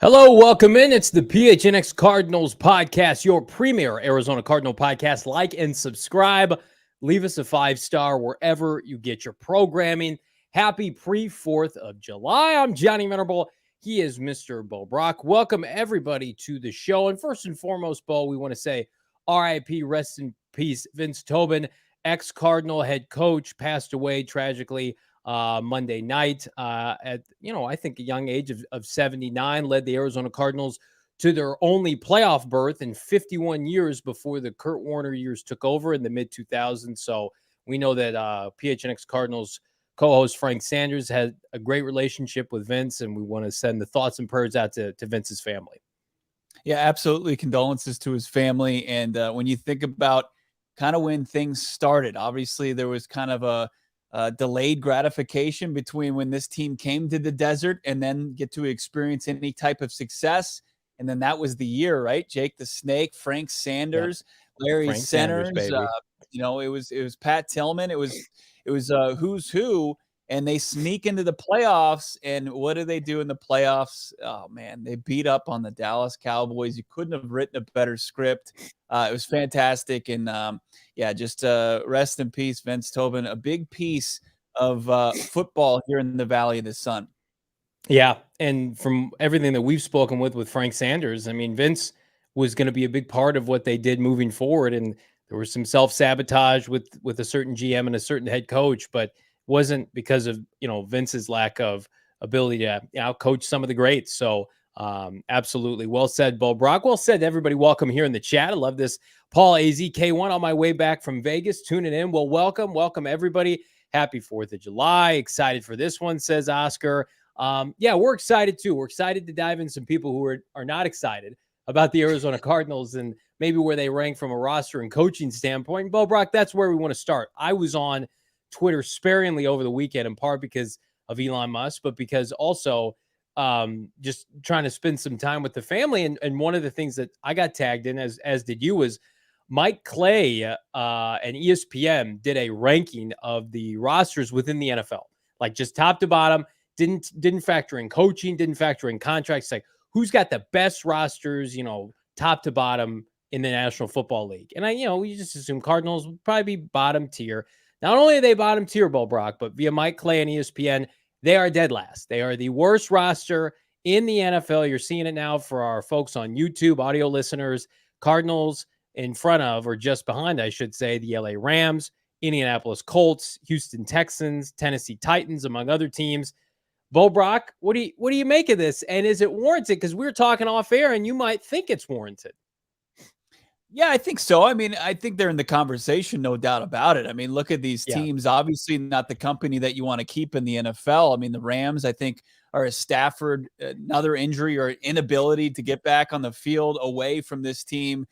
Hello, welcome in. It's the PHNX Cardinals podcast, your premier Arizona Cardinal podcast. Like and subscribe. Leave us a 5-star wherever you get your programming. Happy pre-4th of July. I'm Johnny Venerable. He is Mr. Bo Brock. Welcome, everybody, to the show. And first and foremost, Bo, we want to say RIP, rest in peace, Vince Tobin, ex-Cardinal head coach, passed away tragically Monday night at, I think a young age of 79, led the Arizona Cardinals to their only playoff berth in 51 years before the Kurt Warner years took over in the mid-2000s. So we know that PHNX Cardinals co-host Frank Sanders had a great relationship with Vince, and we want to send the thoughts and prayers out to Vince's family. Yeah, absolutely. Condolences to his family. And when you think about kind of when things started, obviously there was kind of a delayed gratification between when this team came to the desert and then get to experience any type of success. And then that was the year, right? Jake the Snake, Frank Sanders, Larry Frank Centers. Sanders, baby. It was Pat Tillman. It was who's who. And they sneak into the playoffs. And what do they do in the playoffs? Oh, man, they beat up on the Dallas Cowboys. You couldn't have written a better script. It was fantastic. And, just rest in peace, Vince Tobin, a big piece of football here in the Valley of the Sun. Yeah, and from everything that we've spoken with Frank Sanders, I mean, Vince was going to be a big part of what they did moving forward. And there was some self-sabotage with a certain GM and a certain head coach, but wasn't because of, Vince's lack of ability to coach some of the greats. So absolutely. Well said, Bo Brock. Well said, everybody. Welcome here in the chat. I love this. Paul AZK1 on my way back from Vegas, tuning in. Well, welcome everybody. Happy 4th of July. Excited for this one, says Oscar. We're excited too. We're excited to dive in some people who are not excited about the Arizona Cardinals and maybe where they rank from a roster and coaching standpoint. Bo Brock, that's where we want to start. I was on Twitter sparingly over the weekend, in part because of Elon Musk, but because also just trying to spend some time with the family. And one of the things that I got tagged in, as did you, was Mike Clay and ESPN did a ranking of the rosters within the NFL, like just top to bottom. Didn't factor in coaching, didn't factor in contracts. Like who's got the best rosters, top to bottom in the National Football League. And we just assume Cardinals would probably be bottom tier. Not only are they bottom tier, Bo Brock, but via Mike Clay and ESPN, they are dead last. They are the worst roster in the NFL. You're seeing it now for our folks on YouTube, audio listeners. Cardinals in front of, or just behind, I should say, the LA Rams, Indianapolis Colts, Houston Texans, Tennessee Titans, among other teams. Bo Brock, what do you make of this? And is it warranted? Because we're talking off air and you might think it's warranted. Yeah, I think so. I mean, I think they're in the conversation, no doubt about it. I mean, look at these teams. Obviously not the company that you want to keep in the NFL. I mean, the Rams, I think, are a Stafford, another injury or inability to get back on the field away from this team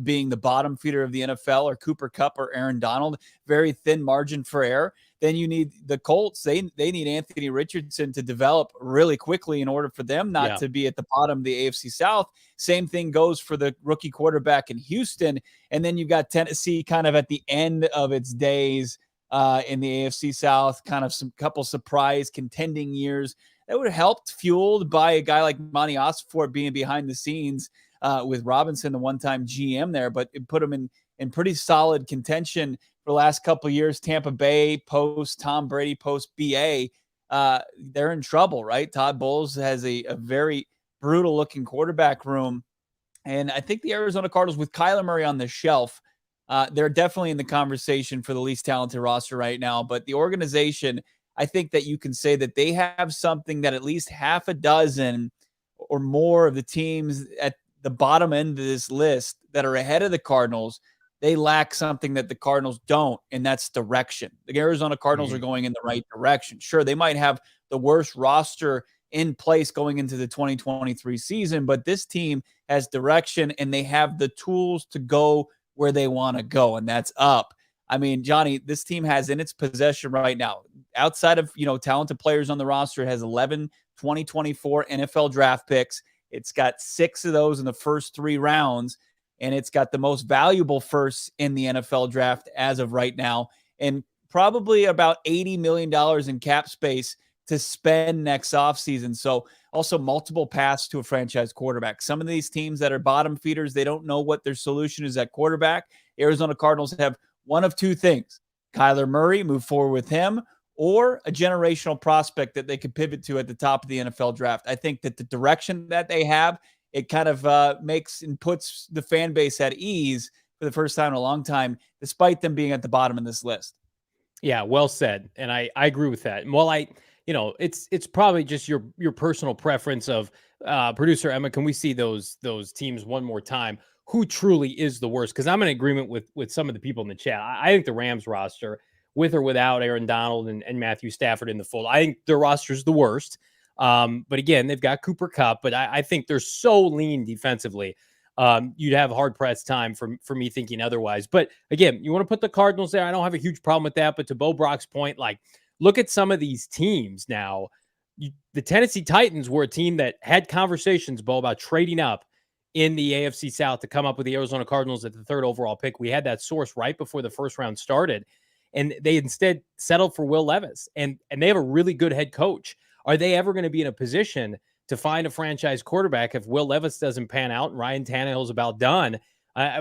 being the bottom feeder of the NFL, or Cooper Kupp or Aaron Donald. Very thin margin for error. Then you need the Colts. They need Anthony Richardson to develop really quickly in order for them not to be at the bottom of the AFC South. Same thing goes for the rookie quarterback in Houston. And then you've got Tennessee kind of at the end of its days in the AFC South, kind of some couple surprise contending years that would have helped, fueled by a guy like Monti Ossenfort being behind the scenes with Robinson, the one-time GM there, but it put him in pretty solid contention for the last couple of years. Tampa Bay post Tom Brady, post BA, they're in trouble, right? Todd Bowles has a very brutal looking quarterback room. And I think the Arizona Cardinals, with Kyler Murray on the shelf, they're definitely in the conversation for the least talented roster right now. But the organization, I think that you can say that they have something that at least half a dozen or more of the teams at the bottom end of this list that are ahead of the Cardinals, they lack something that the Cardinals don't, and that's direction. The Arizona Cardinals are going in the right direction. Sure, they might have the worst roster in place going into the 2023 season, but this team has direction and they have the tools to go where they want to go, and that's up. I mean, Johnny, this team has in its possession right now, outside of, talented players on the roster, has 11 2024 NFL draft picks. It's got 6 of those in the first 3 rounds, and it's got the most valuable firsts in the NFL draft as of right now, and probably about $80 million in cap space to spend next offseason. So also multiple paths to a franchise quarterback. Some of these teams that are bottom feeders, they don't know what their solution is at quarterback. Arizona Cardinals have one of two things: Kyler Murray, move forward with him, or a generational prospect that they could pivot to at the top of the NFL draft. I think that the direction that they have, it kind of makes and puts the fan base at ease for the first time in a long time, despite them being at the bottom of this list. Yeah, well said. And I agree with that. And while it's probably just your personal preference of producer Emma, can we see those teams one more time? Who truly is the worst? Because I'm in agreement with some of the people in the chat. I think the Rams roster, with or without Aaron Donald and Matthew Stafford in the fold, I think their roster is the worst. But again, they've got Cooper Kupp, but I think they're so lean defensively. You'd have a hard pressed time for me thinking otherwise. But again, you want to put the Cardinals there. I don't have a huge problem with that. But to Bo Brock's point, like, look at some of these teams now. The Tennessee Titans were a team that had conversations, Bo, about trading up in the AFC South to come up with the Arizona Cardinals at the 3rd overall pick. We had that source right before the first round started, and they instead settled for Will Levis. And they have a really good head coach. Are they ever going to be in a position to find a franchise quarterback if Will Levis doesn't pan out and Ryan Tannehill's about done?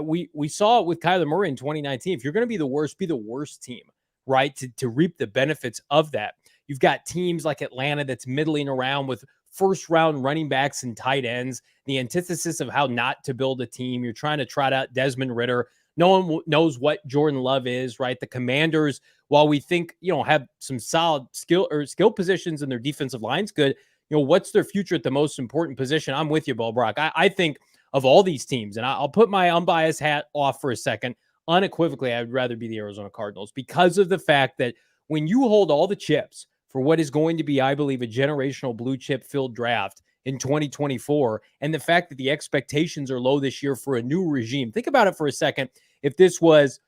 We saw it with Kyler Murray in 2019. If you're going to be the worst team, right, to reap the benefits of that. You've got teams like Atlanta that's middling around with first-round running backs and tight ends, the antithesis of how not to build a team. You're trying to trot out Desmond Ridder. No one knows what Jordan Love is, right? The Commanders, while we think, have some solid skill positions and their defensive line's good, what's their future at the most important position? I'm with you, Bo Brock. I think of all these teams, and I'll put my unbiased hat off for a second. Unequivocally, I would rather be the Arizona Cardinals because of the fact that when you hold all the chips for what is going to be, I believe, a generational blue chip filled draft in 2024, and the fact that the expectations are low this year for a new regime. Think about it for a second. If this was,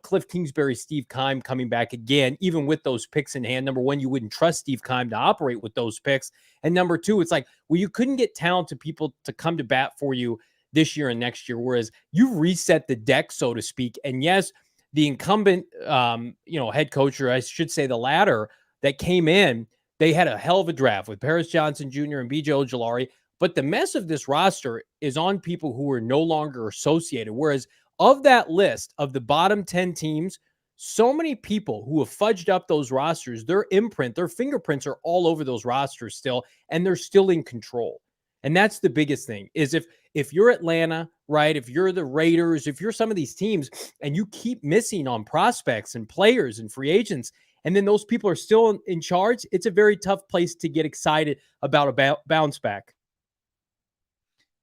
Cliff Kingsbury, Steve Keim coming back again, even with those picks in hand, number one, you wouldn't trust Steve Keim to operate with those picks. And number two, it's like, well, you couldn't get talented people to come to bat for you this year and next year, whereas you reset the deck, so to speak. And yes, the incumbent, head coach, or I should say the latter, that came in, they had a hell of a draft with Paris Johnson Jr. and B.J. Ojulari. But the mess of this roster is on people who are no longer associated. Whereas of that list of the bottom 10 teams, so many people who have fudged up those rosters, their imprint, their fingerprints are all over those rosters still, and they're still in control. And that's the biggest thing is if you're Atlanta, right, if you're the Raiders, if you're some of these teams and you keep missing on prospects and players and free agents, and then those people are still in charge, it's a very tough place to get excited about a bounce back.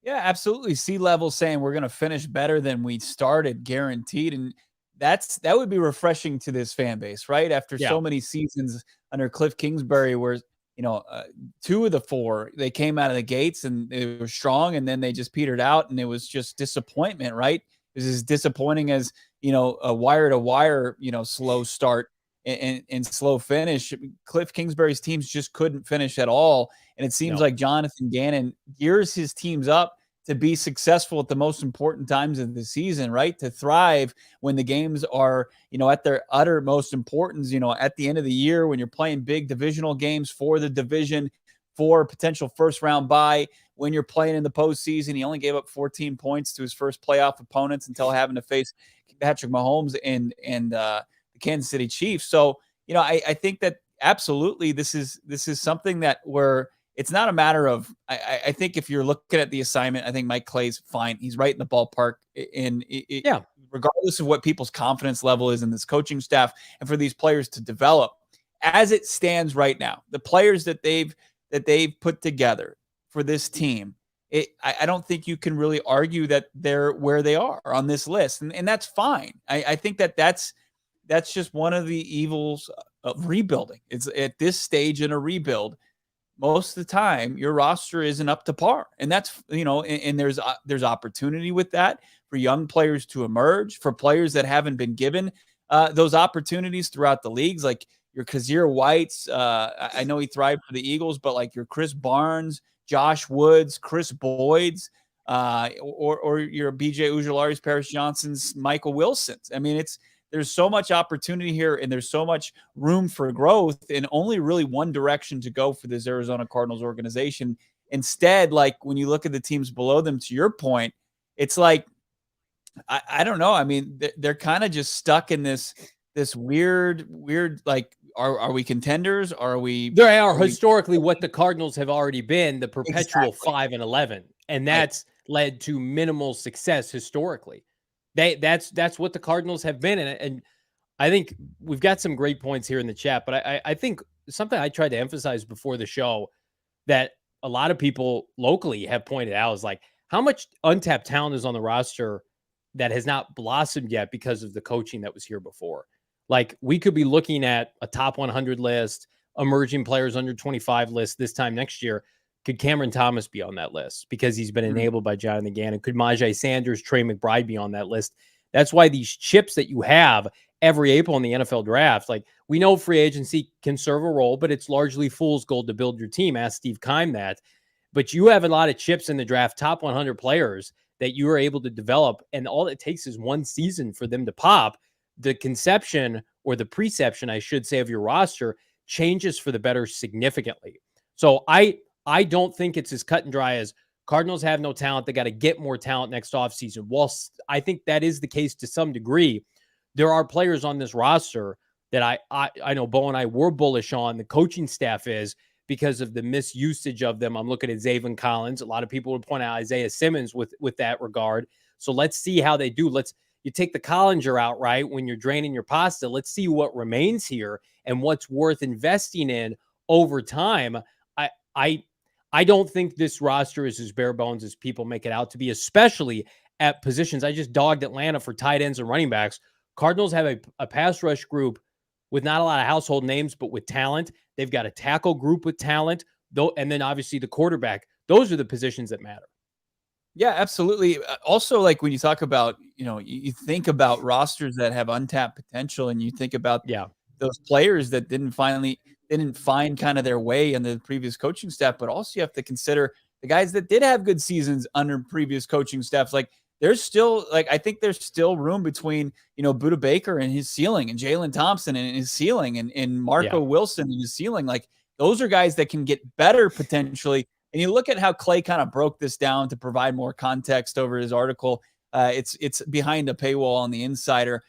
Yeah, absolutely. C-level saying we're going to finish better than we started, guaranteed. And that would be refreshing to this fan base, right? After so many seasons under Cliff Kingsbury, where, 2 of the 4, they came out of the gates and they were strong, and then they just petered out, and it was just disappointment, right? It was as disappointing as, a wire-to-wire, slow start and slow finish. Cliff Kingsbury's teams just couldn't finish at all. And it seems like Jonathan Gannon gears his teams up to be successful at the most important times of the season, right? To thrive when the games are, at their uttermost importance, at the end of the year, when you're playing big divisional games for the division, for potential first round bye, when you're playing in the postseason. He only gave up 14 points to his first playoff opponents until having to face Patrick Mahomes and the Kansas City Chiefs. So, I think that absolutely this is something that it's not a matter of, I think if you're looking at the assignment, I think Mike Clay's fine. He's right in the ballpark. And regardless of what people's confidence level is in this coaching staff and for these players to develop as it stands right now, the players that they've put together for this team, I don't think you can really argue that they're where they are on this list. And that's fine. I think that's just one of the evils of rebuilding. It's at this stage in a rebuild, most of the time your roster isn't up to par. And that's, and there's opportunity with that for young players to emerge, for players that haven't been given those opportunities throughout the leagues, like your Kazir Whites. I know he thrived for the Eagles, but like your Chris Barnes, Josh Woods, Chris Boyd's, or your BJ Ujulari's, Paris Johnson's, Michael Wilson's. I mean, there's so much opportunity here, and there's so much room for growth, and only really one direction to go for this Arizona Cardinals organization. Instead, like when you look at the teams below them, to your point, it's like I don't know. I mean, they're kind of just stuck in this weird like, are we contenders? Are we? They are historically what the Cardinals have already been, the perpetual Exactly. 5-11, and Right. that's led to minimal success historically. That's what the Cardinals have been, and I think we've got some great points here in the chat. But I think something I tried to emphasize before the show that a lot of people locally have pointed out is like how much untapped talent is on the roster that has not blossomed yet because of the coaching that was here before. Like we could be looking at a top 100 list, emerging players under 25 list this time next year. Could Cameron Thomas be on that list because he's been enabled by Jonathan Gannon? Could Majay Sanders, Trey McBride be on that list? That's why these chips that you have every April in the NFL draft, like we know free agency can serve a role, but it's largely fool's gold to build your team. Ask Steve Keim that. But you have a lot of chips in the draft, top 100 players that you are able to develop, and all it takes is one season for them to pop. The conception, or the preception, I should say, of your roster changes for the better significantly. So I don't think it's as cut and dry as Cardinals have no talent. They got to get more talent next offseason. Whilst I think that is the case to some degree, there are players on this roster that I know Bo and I were bullish on. The coaching staff is, because of the misusage of them. I'm looking at Zaven Collins. A lot of people would point out Isaiah Simmons with that regard. So let's see how they do. You take the Collinger out, right? When you're draining your pasta, let's see what remains here and what's worth investing in over time. I don't think this roster is as bare bones as people make it out to be, especially at positions. I just dogged Atlanta for tight ends and running backs. Cardinals have a pass rush group with not a lot of household names, but with talent. They've got a tackle group with talent, though, and then obviously the quarterback. Those are the positions that matter. Yeah, absolutely. Also, like when you talk about, you think about rosters that have untapped potential, and you think about those players that didn't find kind of their way in the previous coaching staff, but also you have to consider the guys that did have good seasons under previous coaching staffs. Like there's still, I think there's still room between, Budda Baker and his ceiling, and Jalen Thompson and his ceiling, and Marco Wilson and his ceiling. Like those are guys that can get better potentially. And you look at how Clay kind of broke this down to provide more context over his article. It's behind a paywall on the Insider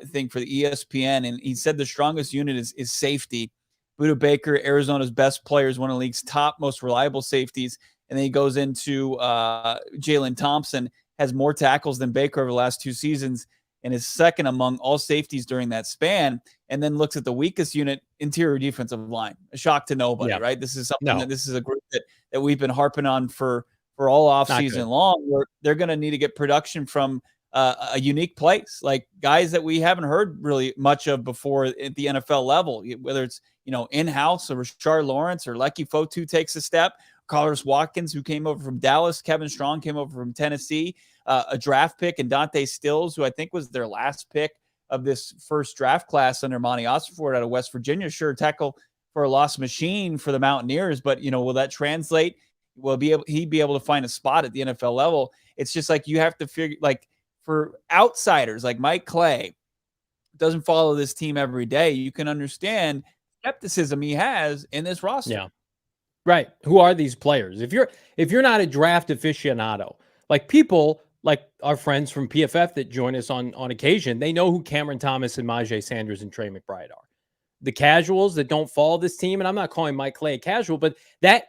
thing for the ESPN. And he said the strongest unit is safety. Budda Baker, Arizona's best players, one of the league's top most reliable safeties. And then he goes into Jalen Thompson, has more tackles than Baker over the last 2 seasons, and is second among all safeties during that span. And then looks at the weakest unit, interior defensive line. A shock to nobody, right? This is something this is a group that we've been harping on for all offseason long, where they're going to need to get production from a unique place, like guys that we haven't heard really much of before at the NFL level, whether it's, in-house or Rashard Lawrence or Lecky Fotu takes a step, Carlos Watkins, who came over from Dallas, Kevin Strong came over from Tennessee, a draft pick, and Dante Stills, who I think was their last pick of this first draft class under Monti Ossenfort out of West Virginia. Sure, tackle for a lost machine for the Mountaineers, but will that translate? Will he be able to find a spot at the NFL level? It's just like you have to figure, like for outsiders like Mike Clay, doesn't follow this team every day, you can understand skepticism he has in this roster. Yeah. Right. Who are these players? If you're not a draft aficionado, like people like our friends from PFF that join us on occasion, they know who Cameron Thomas and Majay Sanders and Trey McBride are. The casuals that don't follow this team, and I'm not calling Mike Clay a casual, but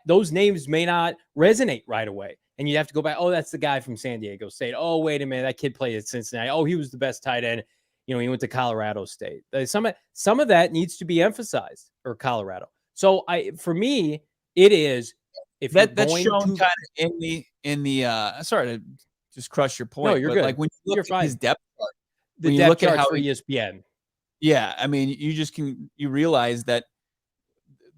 those names may not resonate right away. And you have to go back, oh, that's the guy from San Diego State. Oh, wait a minute, that kid played at Cincinnati. Oh, he was the best tight end. He went to Colorado State. Some of that needs to be emphasized, or Colorado. So for me, it is, if that's shown kind of in the sorry to just crush your point. No, you're good. Like when you look at his depth chart, the depth chart for ESPN. Yeah, I mean, you realize that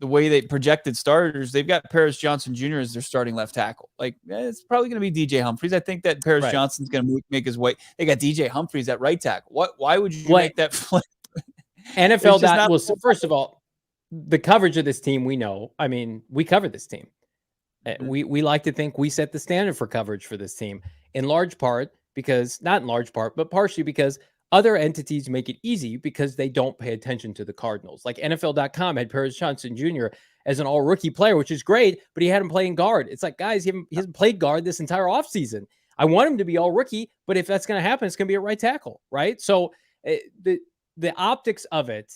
the way they projected starters, they've got Paris Johnson Jr. as their starting left tackle. Like it's probably going to be DJ Humphries. I think that Paris Johnson's going to make his way. They got DJ Humphries at right tackle. Why would you make that flip? NFL. Well, first of all, the coverage of this team, we know. I mean, we cover this team. Mm-hmm. We like to think we set the standard for coverage for this team, in large part because, not in large part, but partially because Other entities make it easy because they don't pay attention to the Cardinals. Like NFL.com had Paris Johnson Jr. as an all-rookie player, which is great, but he had him playing guard. It's like, guys, he hasn't played guard this entire offseason. I want him to be all-rookie, but if that's going to happen, it's going to be at right tackle, right? So the optics of it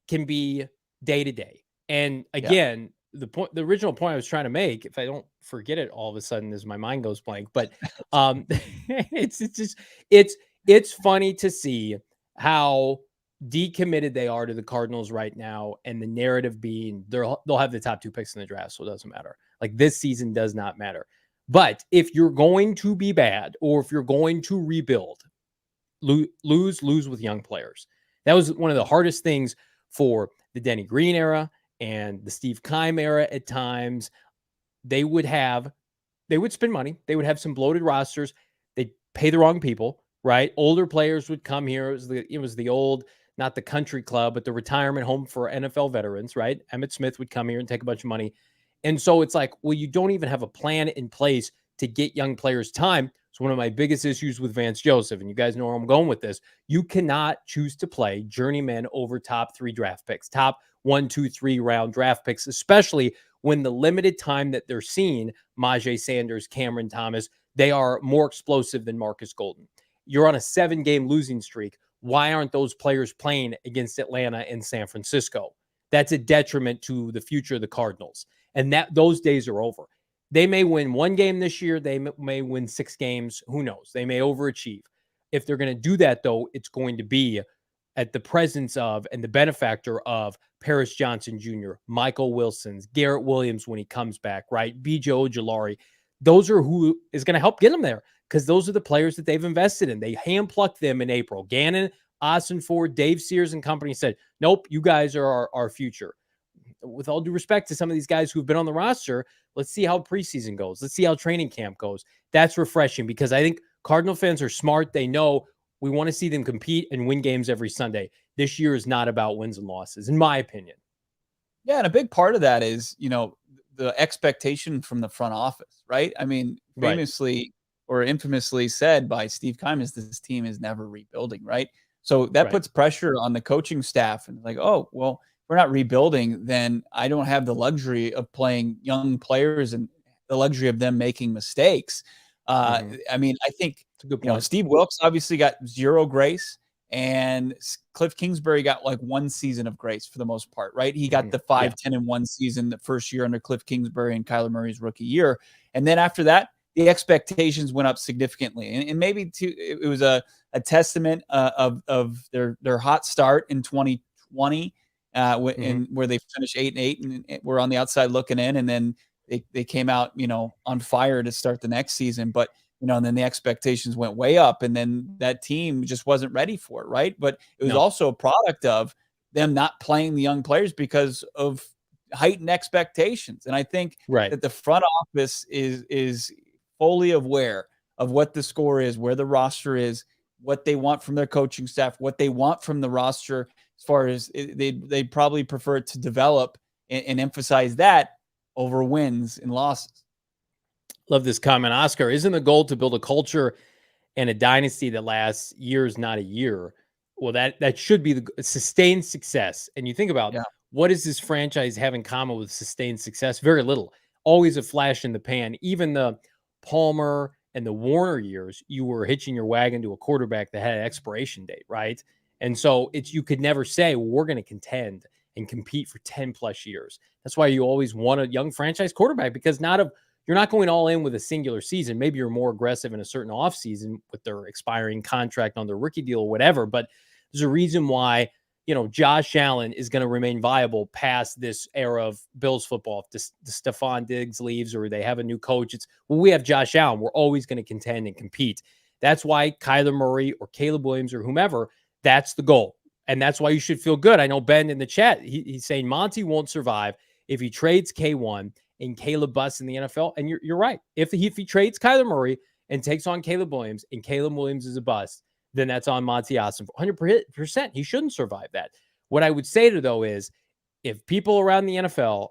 can be day-to-day. And again, the original point I was trying to make, if I don't forget it all of a sudden as my mind goes blank, but it's funny to see how decommitted they are to the Cardinals right now, and the narrative being they'll have the top 2 picks in the draft, so it doesn't matter. Like, this season does not matter. But if you're going to be bad, or if you're going to rebuild, lose with young players. That was one of the hardest things for the Denny Green era and the Steve Keim era at times. They would spend money. They would have some bloated rosters. They'd pay the wrong people, right? Older players would come here. It was the old, not the country club, but the retirement home for NFL veterans, right? Emmitt Smith would come here and take a bunch of money. And so it's like, well, you don't even have a plan in place to get young players time. It's one of my biggest issues with Vance Joseph, and you guys know where I'm going with this. You cannot choose to play journeymen over top 3 draft picks, top 1, 2, 3 round draft picks, especially when the limited time that they're seeing Myjai Sanders, Cameron Thomas, they are more explosive than Marcus Golden. You're on a 7-game losing streak. Why aren't those players playing against Atlanta and San Francisco? That's a detriment to the future of the Cardinals. And those days are over. They may win 1 game this year. They may win 6 games. Who knows? They may overachieve. If they're going to do that, though, it's going to be at the presence of and the benefactor of Paris Johnson Jr., Michael Wilson's, Garrett Williams when he comes back, right? B.J. Ojulari. Those are who is going to help get them there, because those are the players that they've invested in. They hand-plucked them in April. Gannon, Ossenfort, Dave Sears and company said, nope, you guys are our future. With all due respect to some of these guys who've been on the roster, let's see how preseason goes. Let's see how training camp goes. That's refreshing, because I think Cardinal fans are smart. They know we want to see them compete and win games every Sunday. This year is not about wins and losses, in my opinion. Yeah, and a big part of that is, the expectation from the front office, right? I mean, famously or infamously said by Steve Keim is this team is never rebuilding, right? So that puts pressure on the coaching staff, and like, oh, well, if we're not rebuilding, then I don't have the luxury of playing young players and the luxury of them making mistakes. I mean, I think, It's a good point. Steve Wilkes obviously got 0 grace, and Cliff Kingsbury got like 1 season of grace for the most part, right? He got the 5-10-1 season the first year under Cliff Kingsbury and Kyler Murray's rookie year. And then after that, the expectations went up significantly. And maybe it was a testament of their hot start in 2020, where they finished 8-8 and were on the outside looking in. And then they came out, on fire to start the next season. But and then the expectations went way up, and then that team just wasn't ready for it, right? But it was also a product of them not playing the young players because of heightened expectations. And I think that the front office is fully aware of what the score is, where the roster is, what they want from their coaching staff, what they want from the roster, as far as they'd probably prefer to develop and emphasize that over wins and losses. Love this comment. Oscar, isn't the goal to build a culture and a dynasty that lasts years, not a year? Well, that should be the sustained success. And you think about what does this franchise have in common with sustained success? Very little. Always a flash in the pan. Even the Palmer and the Warner years, you were hitching your wagon to a quarterback that had an expiration date, right? And so you could never say, well, we're going to contend and compete for 10 plus years. That's why you always want a young franchise quarterback, because you're not going all in with a singular season. Maybe you're more aggressive in a certain offseason with their expiring contract on their rookie deal or whatever. But there's a reason why, Josh Allen is going to remain viable past this era of Bills football. If the Stephon Diggs leaves or they have a new coach, we have Josh Allen. We're always going to contend and compete. That's why Kyler Murray or Caleb Williams or whomever, that's the goal. And that's why you should feel good. I know Ben in the chat, he's saying Monti won't survive if he trades K1 and Caleb busts in the NFL. And you're right. If he trades Kyler Murray and takes on Caleb Williams, and Caleb Williams is a bust, then that's on Monti Ossenfort. 100%. He shouldn't survive that. What I would say though is, if people around the NFL,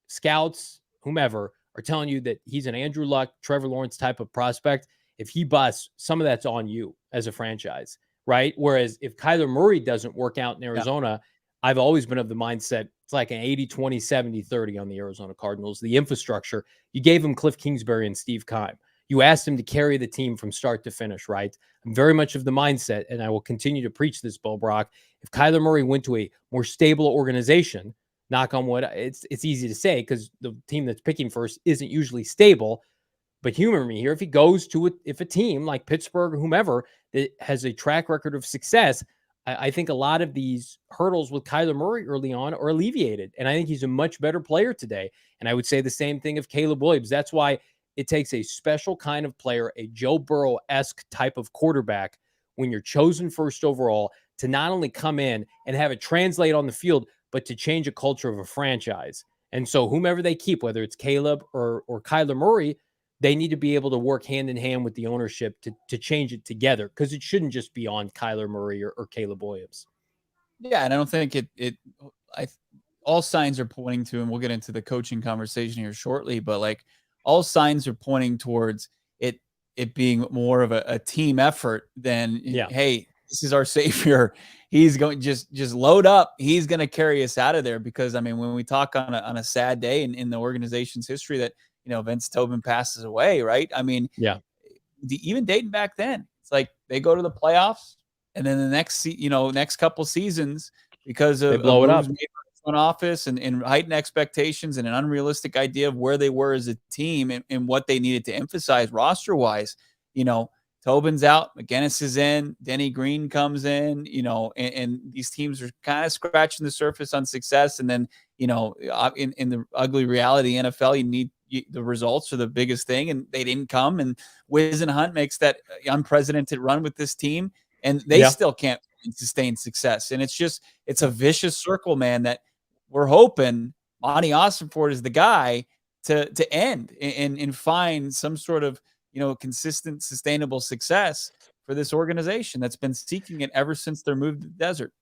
scouts, whomever, are telling you that he's an Andrew Luck, Trevor Lawrence type of prospect, if he busts, some of that's on you as a franchise. right? Whereas if Kyler Murray doesn't work out in Arizona, I've always been of the mindset it's like an 80-20, 70-30 on the Arizona Cardinals. The infrastructure, you gave him Cliff Kingsbury and Steve Keim. You asked him to carry the team from start to finish, right? I'm very much of the mindset, and I will continue to preach this, Bo Brock. If Kyler Murray went to a more stable organization, knock on wood, it's easy to say because the team that's picking first isn't usually stable. But humor me here, if he goes to if a team like Pittsburgh or whomever that has a track record of success, I think a lot of these hurdles with Kyler Murray early on are alleviated. And I think he's a much better player today. And I would say the same thing of Caleb Williams. That's why it takes a special kind of player, a Joe Burrow-esque type of quarterback, when you're chosen first overall, to not only come in and have it translate on the field, but to change a culture of a franchise. And so whomever they keep, whether it's Caleb or Kyler Murray, they need to be able to work hand in hand with the ownership to change it together, because it shouldn't just be on Kyler Murray or Caleb Williams. Yeah, and I don't think all signs are pointing to, and we'll get into the coaching conversation here shortly, but like all signs are pointing towards it being more of a team effort than, hey, this is our savior. He's going just load up. He's going to carry us out of there. Because I mean, when we talk on a sad day in the organization's history that, Vince Tobin passes away, right? I mean, even dating back then, it's like they go to the playoffs, and then the next couple seasons, because of blow it up. Front office and heightened expectations and an unrealistic idea of where they were as a team and what they needed to emphasize roster wise. Tobin's out, McGinnis is in, Denny Green comes in, and these teams are kind of scratching the surface on success. And then, in the ugly reality of the NFL, you need the results are the biggest thing, and they didn't come. And Wiz and Hunt makes that unprecedented run with this team, and they still can't sustain success. And it's a vicious circle, man, that we're hoping Monti Ossenfort is the guy to end and find some sort of, consistent, sustainable success for this organization that's been seeking it ever since their move to the desert.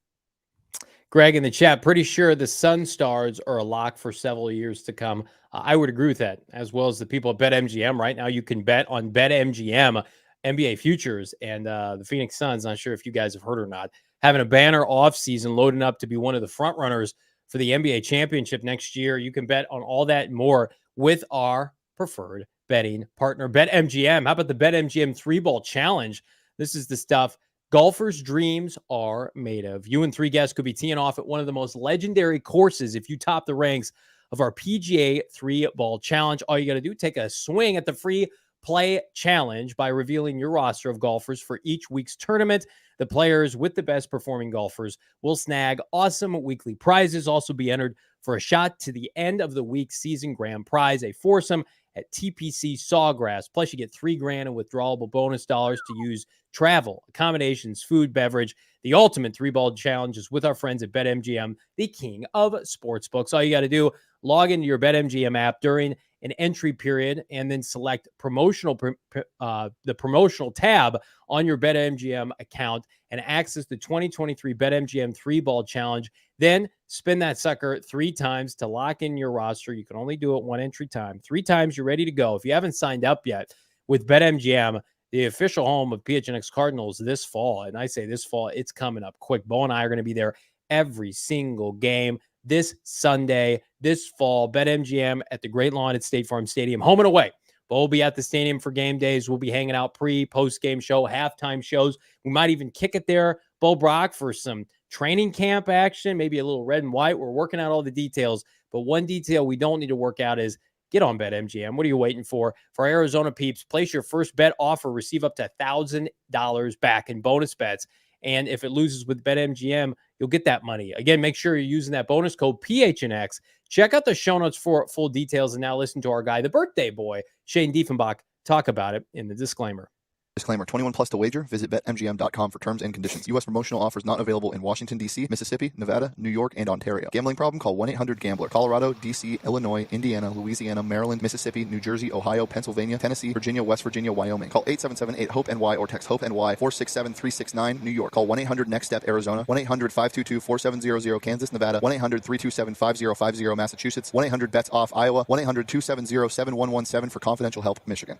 Greg in the chat, pretty sure the Sun Stars are a lock for several years to come. I would agree with that, as well as the people at BetMGM. Right now, you can bet on BetMGM NBA futures, and the Phoenix Suns, not sure if you guys have heard or not, having a banner off season, loading up to be one of the front runners for the NBA championship next year. You can bet on all that and more with our preferred betting partner, BetMGM. How about the BetMGM 3-ball challenge? This is the stuff golfers' dreams are made of. You and 3 guests could be teeing off at one of the most legendary courses if you top the ranks of our PGA 3-ball challenge. All you got to do, take a swing at the free play challenge by revealing your roster of golfers for each week's tournament. The players with the best performing golfers will snag awesome weekly prizes. Also be entered for a shot to the end of the week's season grand prize, a foursome at TPC Sawgrass. Plus, you get $3,000 in withdrawable bonus dollars to use travel, accommodations, food, beverage. The ultimate 3-ball challenge is with our friends at BetMGM, the king of sportsbooks. All you got to do, log into your BetMGM app during an entry period and then select the promotional tab on your BetMGM account and access the 2023 BetMGM 3-ball challenge. Then spin that sucker 3 times to lock in your roster. You can only do it one entry time. 3 times, you're ready to go. If you haven't signed up yet with BetMGM, the official home of PHNX Cardinals this fall, and I say this fall, it's coming up quick. Bo and I are going to be there every single game this Sunday, this fall. BetMGM at the Great Lawn at State Farm Stadium, home and away. Bo will be at the stadium for game days. We'll be hanging out post-game show, halftime shows. We might even kick it there, Bo Brock, for some training camp action, maybe a little red and white. We're working out all the details, but one detail we don't need to work out is get on BetMGM. What are you waiting for? For Arizona peeps, place your first bet offer, receive up to $1,000 back in bonus bets. And if it loses with BetMGM, you'll get that money. Again, make sure you're using that bonus code PHNX. Check out the show notes for full details. And now listen to our guy, the birthday boy, Shane Diefenbach, talk about it in the disclaimer. Disclaimer, 21 plus to wager. Visit BetMGM.com for terms and conditions. U.S. promotional offers not available in Washington, D.C., Mississippi, Nevada, New York, and Ontario. Gambling problem? Call 1-800-GAMBLER. Colorado, D.C., Illinois, Indiana, Louisiana, Maryland, Mississippi, New Jersey, Ohio, Pennsylvania, Tennessee, Virginia, West Virginia, Wyoming. Call 877-8-HOPE-NY or text HOPE-NY 467-369, New York. Call 1-800-NEXT-STEP, Arizona. 1-800-522-4700, Kansas, Nevada. 1-800-327-5050, Massachusetts. 1-800-BETS-OFF, Iowa. 1-800-270-7117 for confidential help, Michigan.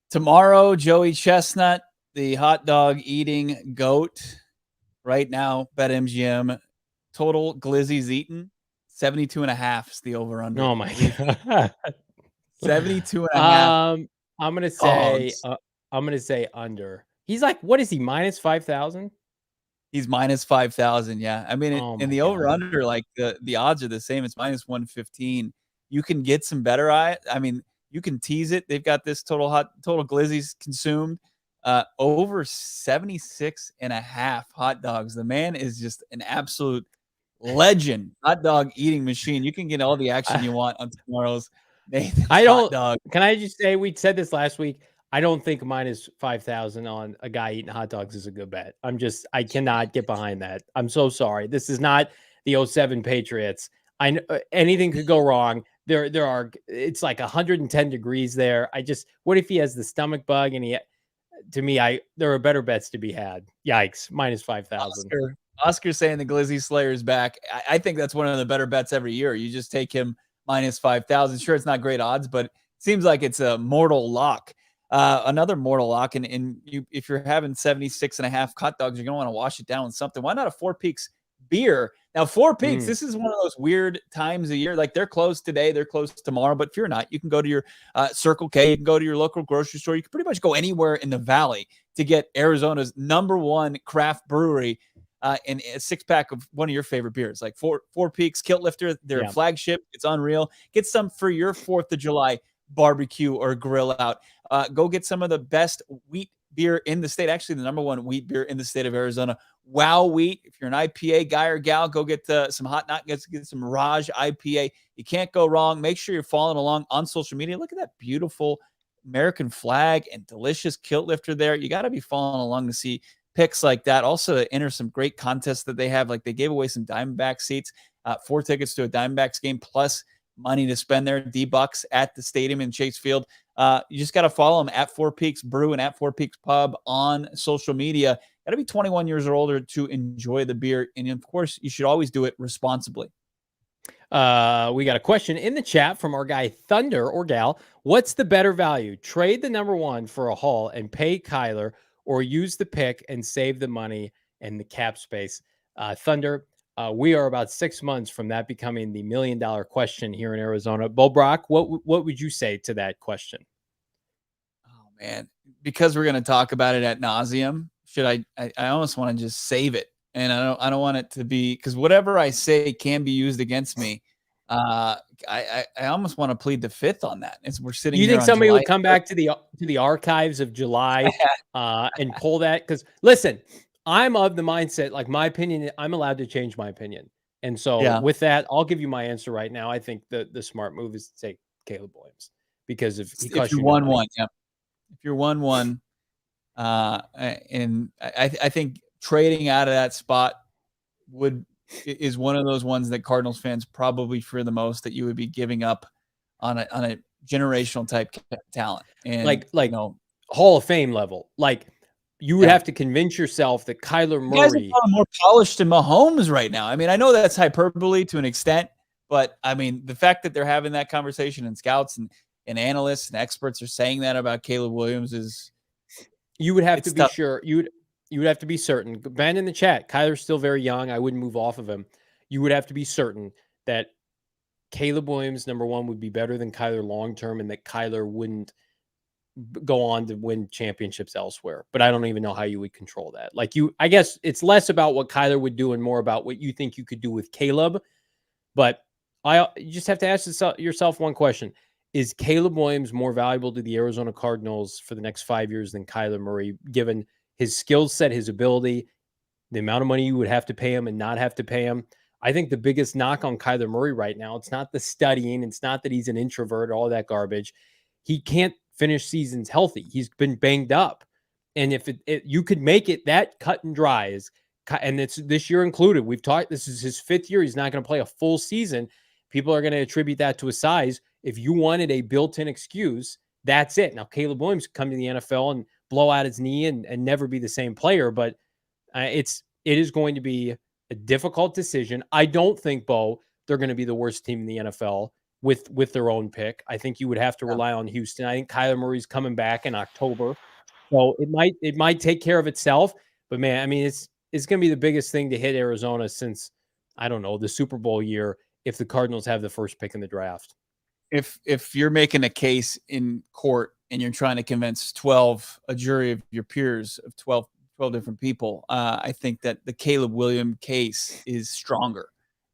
Tomorrow, Joey Chestnut, the hot dog eating goat right now, BetMGM, total glizzies eaten, 72.5 is the over-under. Oh my God. 72.5 Um, I'm gonna say dogs. I'm gonna say under. He's like, what is he, minus 5,000? He's minus 5,000, yeah. I mean, Oh in my the God. over-under, like, the odds are the same. It's minus 115. You can get some better I mean, you can tease it. They've got this total glizzies consumed, over 76.5 hot dogs. The man is just an absolute legend, hot dog eating machine. You can get all the action you want on tomorrow's Nathan's I hot don't dog. Can I just say, we said this last week, I don't think minus 5,000 on a guy eating hot dogs is a good bet. I cannot get behind that. I'm so sorry. This is not the '07 Patriots. I know anything could go wrong. It's like 110 degrees there. What if he has the stomach bug and there are better bets to be had. Yikes, minus 5,000. Oscar's saying the Glizzy Slayer is back. I think that's one of the better bets every year. You just take him minus 5,000. Sure, it's not great odds, but it seems like it's a mortal lock. Another mortal lock. And if you're having 76.5 hot dogs, you're going to want to wash it down with something. Why not a Four Peaks beer? Now, Four Peaks, this is one of those weird times of year. Like, they're closed today, they're closed tomorrow. But if you're not, you can go to your Circle K, you can go to your local grocery store. You can pretty much go anywhere in the valley to get Arizona's #1 craft brewery and a 6-pack of one of your favorite beers, like Four Peaks Kilt Lifter, their flagship. It's unreal. Get some for your 4th of July barbecue or grill out. Go get some of the best wheat beer in the state. Actually, the #1 wheat beer in the state of Arizona. Wow Wheat. If you're an IPA guy or gal, go get some Hot Knot. Get some Raj IPA. You can't go wrong. Make sure you're following along on social media. Look at that beautiful American flag and delicious kilt lifter there. You got to be following along to see picks like that. Also, to enter some great contests that they have. Like, they gave away some Diamondback seats, 4 tickets to a Diamondbacks game, plus money to spend there, D-Bucks at the stadium in Chase Field. You just got to follow them at Four Peaks Brew and at Four Peaks Pub on social media. Got to be 21 years or older to enjoy the beer. And of course, you should always do it responsibly. We got a question in the chat from our guy Thunder or gal. What's the better value? Trade the #1 for a haul and pay Kyler, or use the pick and save the money and the cap space? Thunder, we are about 6 months from that becoming the $1 million question here in Arizona. Bo Brock, what would you say to that question? Oh man, because we're going to talk about it ad nauseum. I almost want to just save it. And I don't want it to be, because whatever I say can be used against me. I almost want to plead the fifth on that. We're sitting. You here think on somebody July would come 3rd. back to the archives of July and pull that? Because listen, I'm of the mindset, like, my opinion, I'm allowed to change my opinion. And so with that, I'll give you my answer right now. I think the smart move is to take Caleb Williams, because if you're 1-1, if you're 1-1, and I think trading out of that spot is one of those ones that Cardinals fans probably fear the most, that you would be giving up on a generational type talent, and like Hall of Fame level. Like, you would have to convince yourself that Kyler Murray, you guys are more polished than Mahomes right now. I mean, I know that's hyperbole to an extent, but I mean, the fact that they're having that conversation, and scouts and analysts and experts are saying that about Caleb Williams is. You would have to be sure. You would have to be certain. Ben in the chat, Kyler's still very young. I wouldn't move off of him. You would have to be certain that Caleb Williams, #1, would be better than Kyler long term, and that Kyler wouldn't go on to win championships elsewhere. But I don't even know how you would control that. Like, I guess it's less about what Kyler would do and more about what you think you could do with Caleb. But you just have to ask yourself one question. Is Caleb Williams more valuable to the Arizona Cardinals for the next 5 years than Kyler Murray, given his skill set, his ability, the amount of money you would have to pay him and not have to pay him? I think the biggest knock on Kyler Murray right now, it's not the studying. It's not that he's an introvert, all that garbage. He can't finish seasons healthy. He's been banged up. And if you could make it that cut and dry, and it's this year included, we've talked, this is his 5th year. He's not going to play a full season. People are going to attribute that to his size. If you wanted a built-in excuse, that's it. Now, Caleb Williams could come to the NFL and blow out his knee and never be the same player, but it is going to be a difficult decision. I don't think, Bo, they're going to be the worst team in the NFL with their own pick. I think you would have to rely on Houston. I think Kyler Murray's coming back in October. So it might take care of itself. But man, I mean, it's going to be the biggest thing to hit Arizona since, I don't know, the Super Bowl year if the Cardinals have the first pick in the draft. If you're making a case in court and you're trying to convince a jury of your peers of 12 different people, I think that the Caleb Williams case is stronger.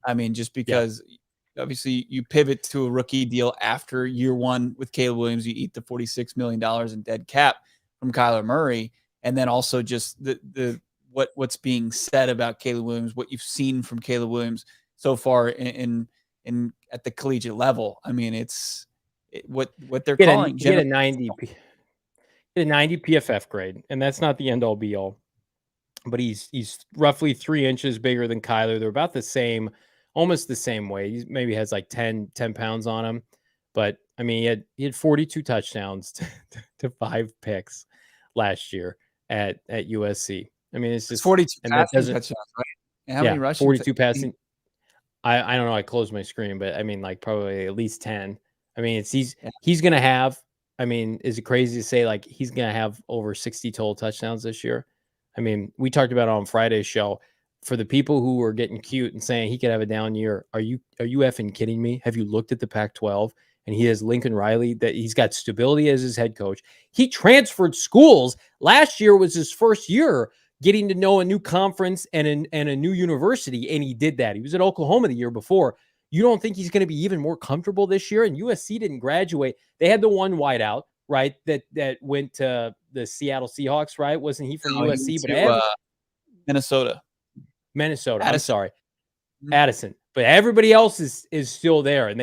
I mean, just because obviously you pivot to a rookie deal after year one with Caleb Williams, you eat the $46 million in dead cap from Kyler Murray. And then also just what's being said about Caleb Williams, what you've seen from Caleb Williams so far in at the collegiate level. I mean, what they're calling. Get a 90 PFF grade, and that's not the end all be all. But he's roughly 3 inches bigger than Kyler. They're about the same, almost the same weight. He maybe has like 10 pounds on him. But I mean, he had 42 touchdowns to 5 picks last year at USC. I mean, it's just 42 passing touchdowns, right? And how many rushing? 42 passing. I don't know. I closed my screen, but I mean, like probably at least 10. I mean, he's going to have, I mean, is it crazy to say like he's going to have over 60 total touchdowns this year? I mean, we talked about it on Friday's show. For the people who are getting cute and saying he could have a down year, are you effing kidding me? Have you looked at the Pac-12? And he has Lincoln Riley, that he's got stability as his head coach. He transferred schools. Last year was his first year getting to know a new conference and a new university, and he did that. He was at Oklahoma the year before. You don't think he's going to be even more comfortable this year? And USC didn't graduate. They had the one wideout, right, that went to the Seattle Seahawks, right? Wasn't he from USC? But Minnesota. Addison. I'm sorry. Addison. But everybody else is still there. And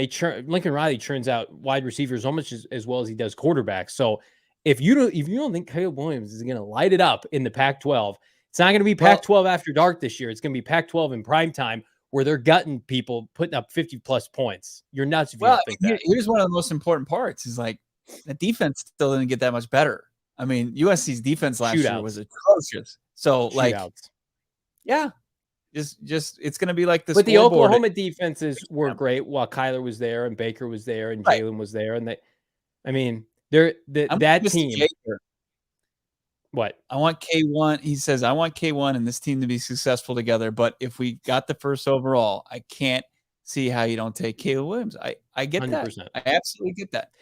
Lincoln Riley churns out wide receivers almost as well as he does quarterbacks. So if you don't think Caleb Williams is going to light it up in the Pac-12, it's not going to be Pac-12 after dark this year. It's going to be Pac-12 in prime time where they're gutting people, putting up 50-plus points. You're nuts if you don't think that. Here's one of the most important parts is like the defense still didn't get that much better. I mean, USC's defense last year was atrocious. So just it's going to be like this. But the Oklahoma defenses were great while Kyler was there and Baker was there and Jalen was there. And that team. What? I want K1. He says, I want K1 and this team to be successful together. But if we got the first overall, I can't see how you don't take Caleb Williams. I get 100%. That. I absolutely get that.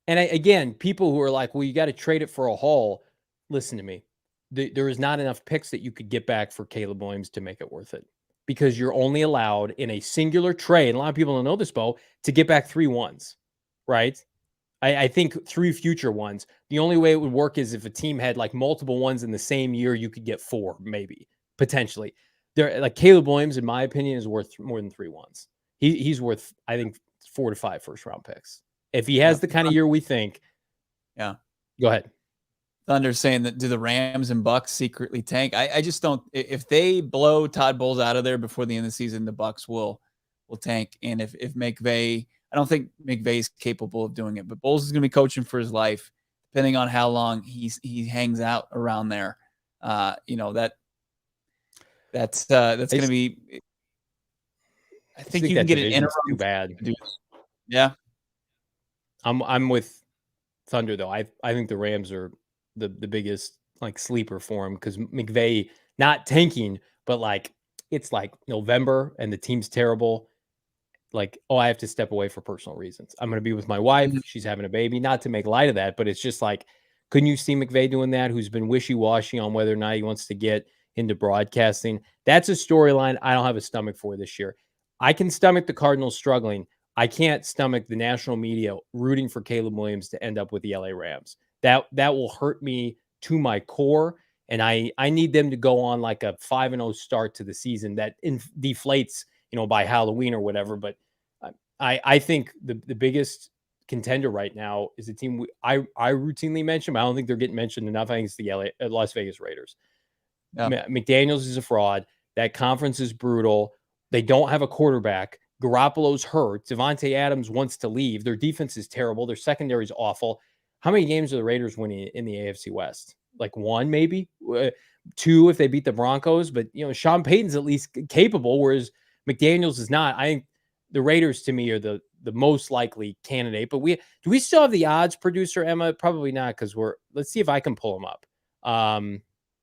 And again, people who are like, well, you got to trade it for a haul. Listen to me. There is not enough picks that you could get back for Caleb Williams to make it worth it, because you're only allowed in a singular trade. And a lot of people don't know this, Bo, to get back 3 ones, right? I think 3 future ones. The only way it would work is if a team had like multiple ones in the same year, you could get 4, maybe potentially. Like Caleb Williams, in my opinion, is worth more than 3 ones. He's worth, I think, 4 to 5 first-round picks if he has the kind of year we think. Yeah, go ahead. Thunder saying that do the Rams and Bucks secretly tank? I just don't. If they blow Todd Bowles out of there before the end of the season, the Bucks will tank. And if McVay. I don't think McVay's capable of doing it, but Bowles is going to be coaching for his life, depending on how long he hangs out around there. That's going to be. I think you can get an interim. Too bad. Yeah, I'm with Thunder though. I think the Rams are the biggest like sleeper for him, because McVay not tanking, but like it's like November and the team's terrible. Like, oh, I have to step away for personal reasons. I'm going to be with my wife. She's having a baby. Not to make light of that, but it's just like, couldn't you see McVay doing that, who's been wishy-washy on whether or not he wants to get into broadcasting? That's a storyline I don't have a stomach for this year. I can stomach the Cardinals struggling. I can't stomach the national media rooting for Caleb Williams to end up with the LA Rams. That will hurt me to my core, and I need them to go on like a 5-0 start to the season that deflates, by Halloween or whatever. But I think the biggest contender right now is a team I routinely mention, but I don't think they're getting mentioned enough. I think it's the Las Vegas Raiders. Yeah. McDaniels is a fraud. That conference is brutal. They don't have a quarterback. Garoppolo's hurt. Devontae Adams wants to leave. Their defense is terrible. Their secondary is awful. How many games are the Raiders winning in the AFC West? Like 1, maybe 2 if they beat the Broncos. But Sean Payton's at least capable, whereas McDaniels is not. I think the Raiders to me are the the most likely candidate. But do we still have the odds, producer Emma? Probably not, because let's see if I can pull them up.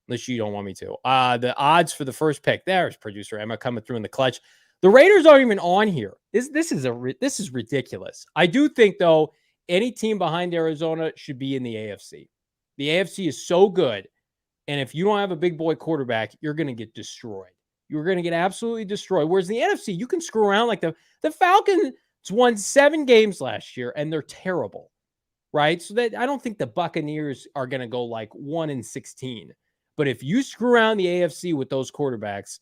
Unless you don't want me to. The odds for the first pick. There's producer Emma coming through in the clutch. The Raiders aren't even on here. This is ridiculous. I do think, though, any team behind Arizona should be in the AFC. The AFC is so good, and if you don't have a big boy quarterback, you're going to get destroyed. You're going to get absolutely destroyed. Whereas the NFC, you can screw around. Like the Falcons won 7 games last year, and they're terrible, right? So that I don't think the Buccaneers are going to go like 1-16. But if you screw around the AFC with those quarterbacks,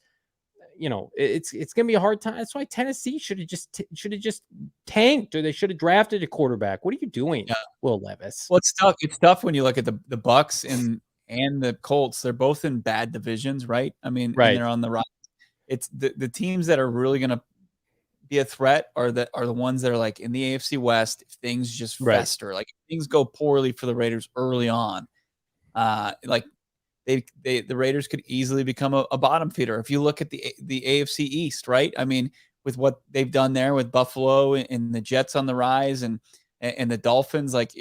it's going to be a hard time. That's why Tennessee should have just tanked, or they should have drafted a quarterback. What are you doing, Will Levis? Well, it's tough. It's tough when you look at the Bucks and the Colts. They're both in bad divisions, right? I mean, right. And they're on the rise. It's the teams that are really going to be a threat are the ones that are like in the AFC West. If things just fester, like if things go poorly for the Raiders early on, like the Raiders could easily become a bottom feeder. If you look at the AFC East, right? I mean, with what they've done there with Buffalo and the Jets on the rise and the Dolphins, like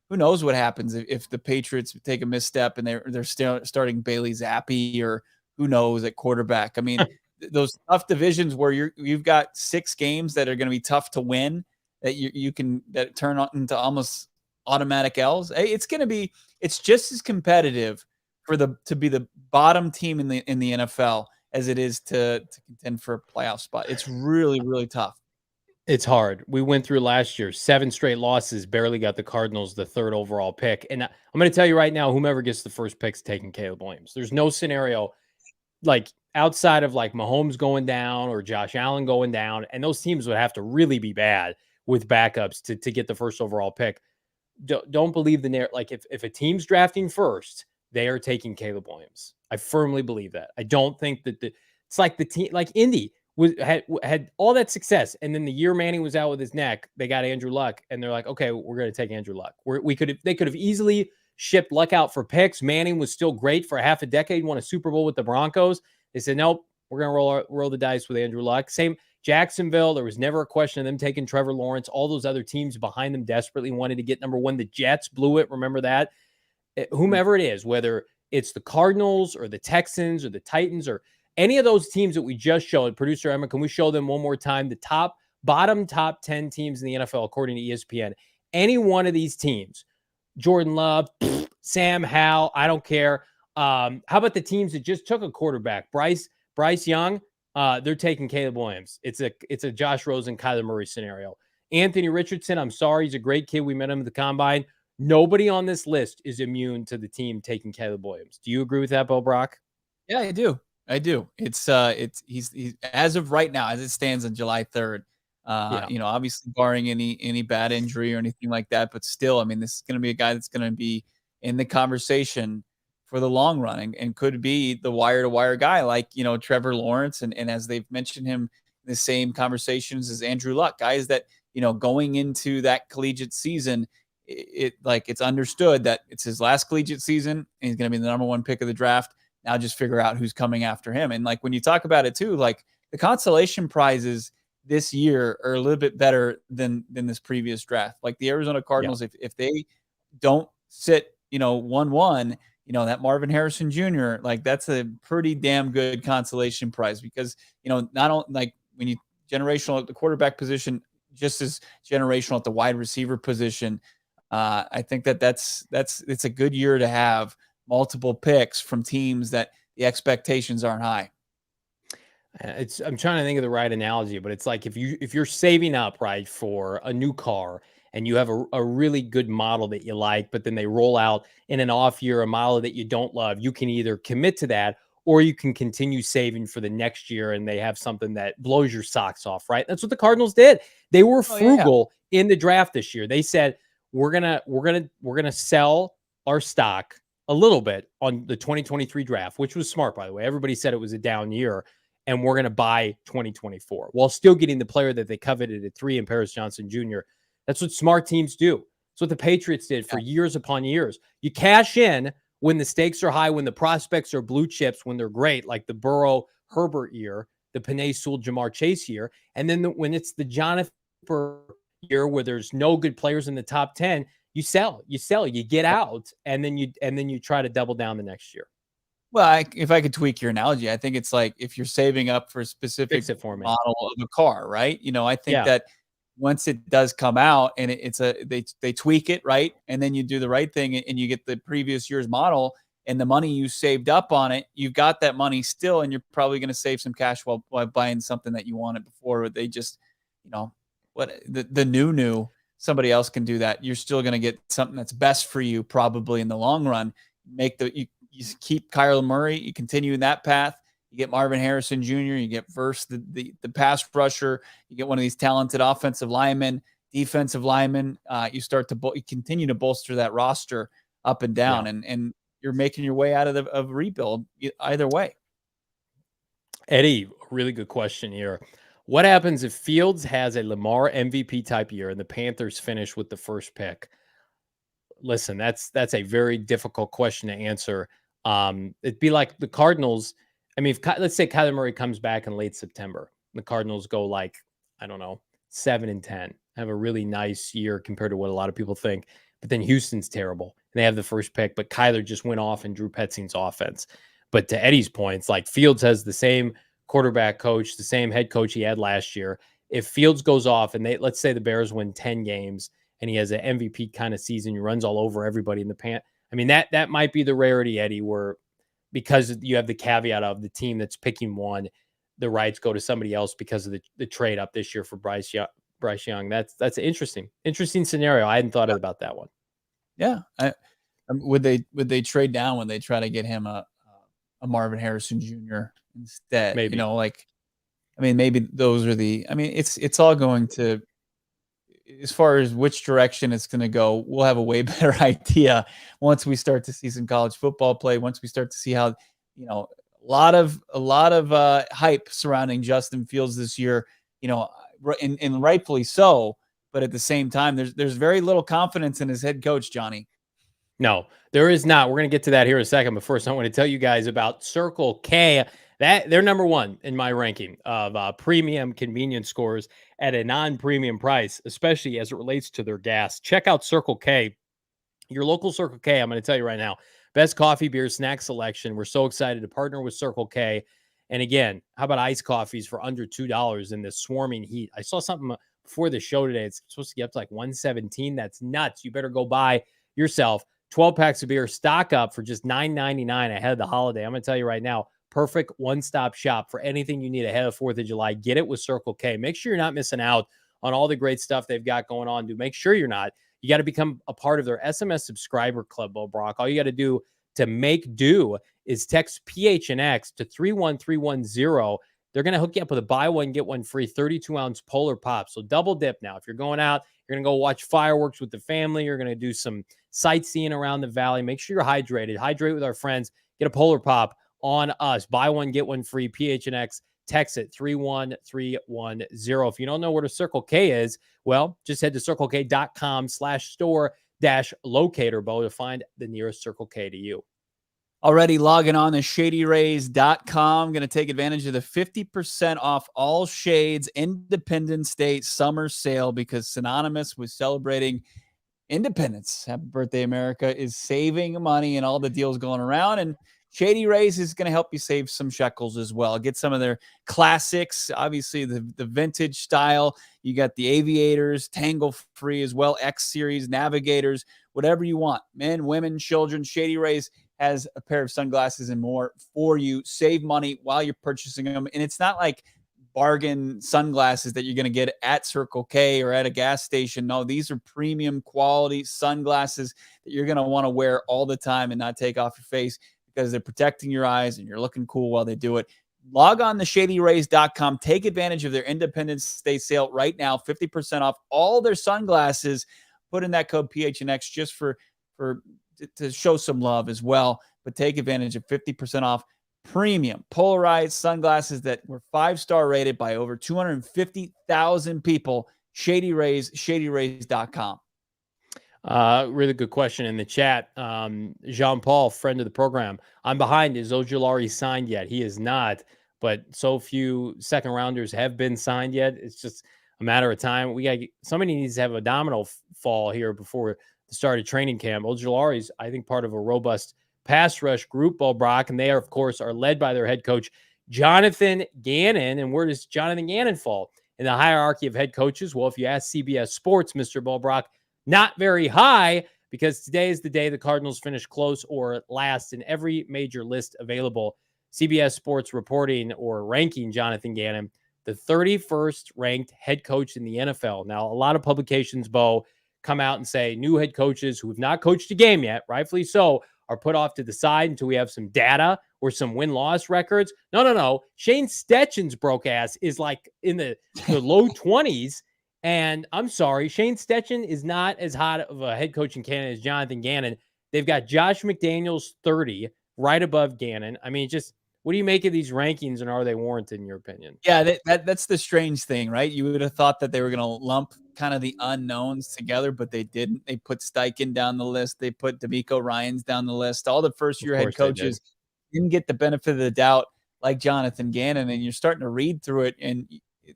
who knows what happens if the Patriots take a misstep and they're still starting Bailey Zappi, or who knows at quarterback. I mean, those tough divisions where you've got 6 games that are going to be tough to win, that you can turn into almost automatic L's. It's just as competitive to be the bottom team in the NFL as it is to contend for a playoff spot. It's really, really tough. It's hard. We went through last year, 7 straight losses, barely got the Cardinals the 3rd overall pick. And I'm going to tell you right now, whomever gets the first pick's taking Caleb Williams. There's no scenario like outside of like Mahomes going down or Josh Allen going down, and those teams would have to really be bad with backups to get the first overall pick. Don't believe the narrative. Like if a team's drafting first, they are taking Caleb Williams. I firmly believe that. I don't think that it's like the team, like Indy had all that success, and then the year Manning was out with his neck, they got Andrew Luck, and they're like, okay, we're going to take Andrew Luck. They could have easily shipped Luck out for picks. Manning was still great for half a decade, won a Super Bowl with the Broncos. They said, nope, we're going to roll the dice with Andrew Luck. Same Jacksonville. There was never a question of them taking Trevor Lawrence. All those other teams behind them desperately wanted to get number 1. The Jets blew it. Remember that? Whomever it is, whether it's the Cardinals or the Texans or the Titans or any of those teams that we just showed, producer Emma, can we show them one more time? The bottom 10 teams in the NFL, according to ESPN. Any one of these teams, Jordan Love, Sam Howell, I don't care. How about the teams that just took a quarterback? Bryce Young, they're taking Caleb Williams. It's a Josh Rosen, Kyler Murray scenario. Anthony Richardson, I'm sorry, he's a great kid. We met him at the Combine. Nobody on this list is immune to the team taking Caleb Williams. Do you agree with that, Bo Brock? Yeah, I do. He's as of right now, as it stands on July 3rd, obviously barring any bad injury or anything like that, but still, I mean, this is going to be a guy that's going to be in the conversation for the long run and could be the wire to wire guy like, Trevor Lawrence. And as they've mentioned him in the same conversations as Andrew Luck, guys that, going into that collegiate season, it's understood that it's his last collegiate season and he's going to be the number 1 pick of the draft. Now just figure out who's coming after him. And like, when you talk about it too, like the consolation prizes this year are a little bit better than this previous draft. Like the Arizona Cardinals, if they don't sit, 1-1, that Marvin Harrison Jr., like that's a pretty damn good consolation prize because, not only like when you generational at the quarterback position, just as generational at the wide receiver position. I think it's a good year to have multiple picks from teams that the expectations aren't high. I'm trying to think of the right analogy, but it's like if you're saving up, right, for a new car and you have a really good model that you like, but then they roll out in an off year a model that you don't love, you can either commit to that or you can continue saving for the next year and they have something that blows your socks off, right? That's what the Cardinals did. They were frugal in the draft this year. They said, we're gonna sell our stock a little bit on the 2023 draft, which was smart, by the way. Everybody said it was a down year, and we're going to buy 2024 while still getting the player that they coveted at 3 in Paris Johnson Jr. That's what smart teams do. That's what the Patriots did for years upon years. You cash in when the stakes are high, when the prospects are blue chips, when they're great, like the Burrow Herbert year, the Penei Sewell Jamar Chase year, and then when it's the Jonathan year where there's no good players in the top 10, you sell, you get out, and then you try to double down the next year. Well, if I could tweak your analogy, I think it's like if you're saving up for a specific Fix it for me. model of a car, right? I think Yeah. that once it does come out and they tweak it, right? And then you do the right thing and you get the previous year's model and the money you saved up on it, you've got that money still, and you're probably going to save some cash while buying something that you wanted before. They just, the new, somebody else can do that. You're still going to get something that's best for you probably in the long run. You keep Kyler Murray, you continue in that path. You get Marvin Harrison Jr., you get Verse, the pass rusher, you get one of these talented offensive linemen, defensive linemen. You continue to bolster that roster up and down, and you're making your way out of rebuild either way. Eddie, really good question here. What happens if Fields has a Lamar MVP type year and the Panthers finish with the first pick? Listen, that's a very difficult question to answer. It'd be like the Cardinals. I mean, let's say Kyler Murray comes back in late September. The Cardinals go 7-10, have a really nice year compared to what a lot of people think. But then Houston's terrible. They have the first pick, but Kyler just went off and Drew Petzing's offense. But to Eddie's points, Fields has the same quarterback coach, the same head coach he had last year. If Fields goes off and let's say the Bears win 10 games and he has an MVP kind of season, he runs all over everybody in the pant. I mean, that might be the rarity, Eddie, where because you have the caveat of the team that's picking one, the rights go to somebody else because of the trade up this year for Bryce Young. That's an interesting scenario. I hadn't thought about that one. Yeah. Would they trade down when they try to get him a Marvin Harrison Jr. instead? Maybe. Maybe those are it's all going to, as far as which direction it's going to go, we'll have a way better idea once we start to see some college football play, once we start to see how, a lot of hype surrounding Justin Fields this year, and rightfully so. But at the same time, there's very little confidence in his head coach, Johnny. No, there is not. We're going to get to that here in a second. But first, I want to tell you guys about Circle K. They're number one in my ranking of premium convenience scores at a non-premium price, especially as it relates to their gas. Check out Circle K, your local Circle K. I'm going to tell you right now, best coffee, beer, snack selection. We're so excited to partner with Circle K. And again, how about iced coffees for under $2 in this swarming heat? I saw something before the show today. It's supposed to get up to $117. That's nuts. You better go buy yourself 12 packs of beer, stock up for just $9.99 ahead of the holiday. I'm going to tell you right now, perfect one-stop shop for anything you need ahead of 4th of July. Get it with Circle K. Make sure you're not missing out on all the great stuff they've got going on. Make sure you're not. You got to become a part of their SMS subscriber club, Bo Brock. All you got to do to make do is text PHNX to 31310. They're going to hook you up with a buy one, get one free 32-ounce Polar Pop. So double dip now. If you're going out, you're going to go watch fireworks with the family. You're going to do some sightseeing around the valley. Make sure you're hydrated. Hydrate with our friends. Get a Polar Pop on us. Buy one, get one free. PHNX. Text it 31310. If you don't know where the Circle K is, well, just head to circlek.com/store-locator, Bo, to find the nearest Circle K to you. Already logging on to shadyrays.com. Going to take advantage of the 50% off all shades Independence Day summer sale because synonymous with celebrating independence. Happy birthday, America is saving money and all the deals going around. And Shady Rays is going to help you save some shekels as well. Get some of their classics, obviously the vintage style. You got the Aviators, Tangle Free as well, X Series, Navigators, whatever you want. Men, women, children, Shady Rays has a pair of sunglasses and more for you. Save money while you're purchasing them. And it's not like bargain sunglasses that you're going to get at Circle K or at a gas station. No, these are premium quality sunglasses that you're going to want to wear all the time and not take off your face because they're protecting your eyes and you're looking cool while they do it. Log on to shadyrays.com. Take advantage of their Independence Day sale right now. 50% off all their sunglasses. Put in that code PHNX just to show some love as well, but take advantage of 50% off premium polarized sunglasses that were 5-star rated by over 250,000 people. Shady Rays, shadyrays.com. Really good question in the chat. Jean-Paul, friend of the program. I'm behind. Is Ojulari signed yet? He is not, but so few second rounders have been signed yet. It's just a matter of time. Somebody needs to have a domino fall here before the start of training camp. Ojulari's, I think, part of a robust pass rush group, Brock, and they are, of course, are led by their head coach, Jonathan Gannon. And where does Jonathan Gannon fall in the hierarchy of head coaches? Well, if you ask CBS Sports, Mr. Brock, not very high, because today is the day the Cardinals finish close or last in every major list available. CBS Sports reporting or ranking Jonathan Gannon the 31st ranked head coach in the NFL. Now, a lot of publications, Bo, come out and say new head coaches who have not coached a game yet, rightfully so, are put off to the side until we have some data or some win-loss records. No. Shane Stechen's broke ass is like in the low 20s. And I'm sorry, Shane Steichen is not as hot of a head coaching candidate as Jonathan Gannon. They've got Josh McDaniels 30, right above Gannon. I mean, just what do you make of these rankings, and are they warranted in your opinion? Yeah, that's the strange thing, right? You would have thought that they were going to lump kind of the unknowns together, but they didn't. They put Steichen down the list. They put DeMeco Ryans down the list. All the first-year head coaches didn't get the benefit of the doubt like Jonathan Gannon, and you're starting to read through it, and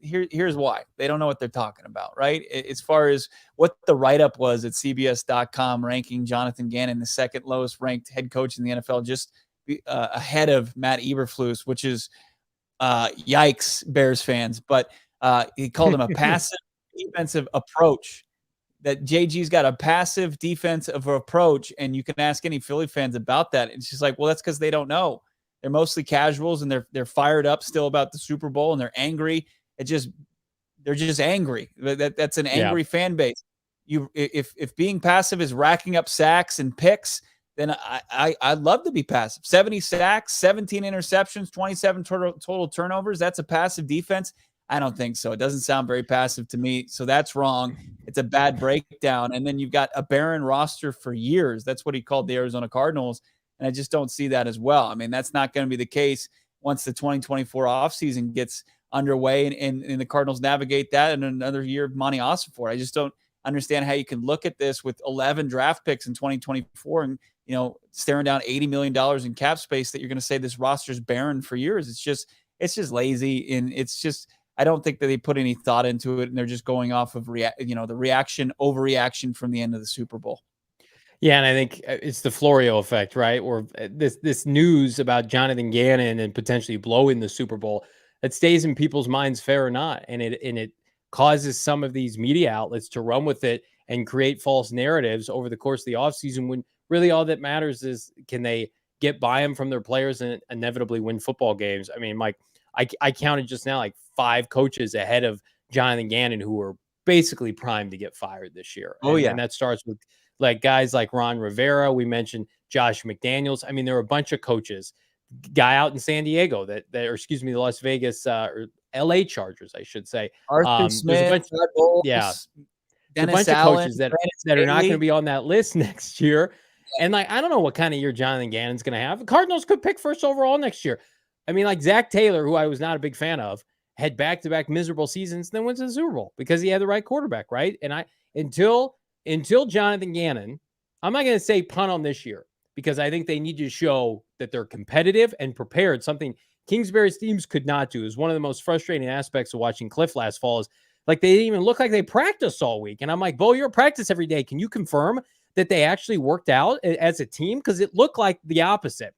here's why. They don't know what they're talking about, right? As far as what the write-up was at CBS.com ranking Jonathan Gannon the second lowest ranked head coach in the NFL, just ahead of Matt Eberflus, which is yikes, Bears fans. But he called him a passive defensive approach. That JG's got a passive defensive approach, and you can ask any Philly fans about that. It's just like, well, that's because they don't know. They're mostly casuals, and they're fired up still about the Super Bowl, and they're angry. They're just angry. That's an angry fan base. If being passive is racking up sacks and picks, then I'd love to be passive. 70 sacks, 17 interceptions, 27 total turnovers. That's a passive defense. I don't think so. It doesn't sound very passive to me. So that's wrong. It's a bad breakdown. And then you've got a barren roster for years. That's what he called the Arizona Cardinals. And I just don't see that as well. I mean, that's not going to be the case once the 2024 offseason gets underway and the Cardinals navigate that in another year of Monti Ossenfort. I just don't understand how you can look at this with 11 draft picks in 2024 and, staring down $80 million in cap space that you're going to say this roster's barren for years. It's just lazy. And it's just, I don't think that they put any thought into it, and they're just going off of the overreaction from the end of the Super Bowl. Yeah, and I think it's the Florio effect, right? Or this news about Jonathan Gannon and potentially blowing the Super Bowl that stays in people's minds, fair or not, and it causes some of these media outlets to run with it and create false narratives over the course of the offseason, when really all that matters is, can they get buy-in from their players and inevitably win football games? I mean, Mike, I counted just now like 5 coaches ahead of Jonathan Gannon who were basically primed to get fired this year. And that starts with like guys like Ron Rivera. We mentioned Josh McDaniels. I mean, there are a bunch of coaches. Guy out in San Diego the Las Vegas or LA Chargers, I should say. Arthur Smith, Dennis a bunch Allen, of coaches that are not going to be on that list next year. And like, I don't know what kind of year Jonathan Gannon's going to have. The Cardinals could pick first overall next year. I mean, like Zach Taylor, who I was not a big fan of, had back-to-back miserable seasons, then went to the Super Bowl because he had the right quarterback, right? And until Jonathan Gannon, I'm not going to say punt on this year, because I think they need to show that they're competitive and prepared. Something Kingsbury's teams could not do. Is one of the most frustrating aspects of watching Cliff last fall is like they didn't even look like they practiced all week. And I'm like, Bo, you're at practice every day. Can you confirm that they actually worked out as a team? Because it looked like the opposite.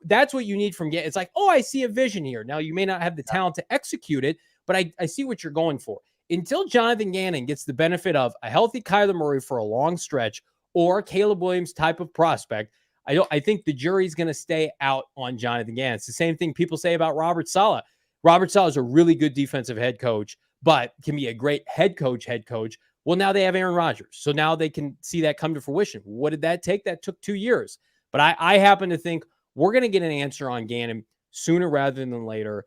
That's what you need from Gannon. It's like, oh, I see a vision here. Now, you may not have the talent to execute it, but I see what you're going for. Until Jonathan Gannon gets the benefit of a healthy Kyler Murray for a long stretch or Caleb Williams type of prospect, I think the jury's going to stay out on Jonathan Gannon. It's the same thing people say about Robert Saleh. Robert Saleh is a really good defensive head coach, but can be a great head coach. Well, now they have Aaron Rodgers. So now they can see that come to fruition. What did that take? That took 2 years. But I happen to think we're going to get an answer on Gannon sooner rather than later.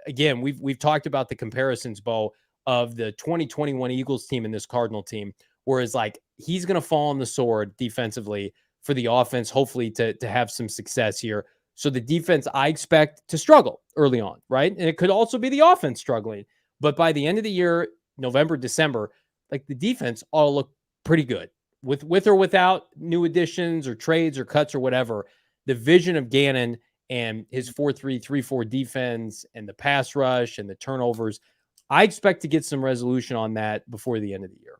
Again, we've talked about the comparisons, Bo, of the 2021 Eagles team and this Cardinal team, whereas like he's going to fall on the sword defensively for the offense, hopefully to have some success here. So the defense I expect to struggle early on, right? And it could also be the offense struggling. But by the end of the year, November, December, like the defense all look pretty good with or without new additions or trades or cuts or whatever. The vision of Gannon and his 4-3-3-4 defense and the pass rush and the turnovers, I expect to get some resolution on that before the end of the year.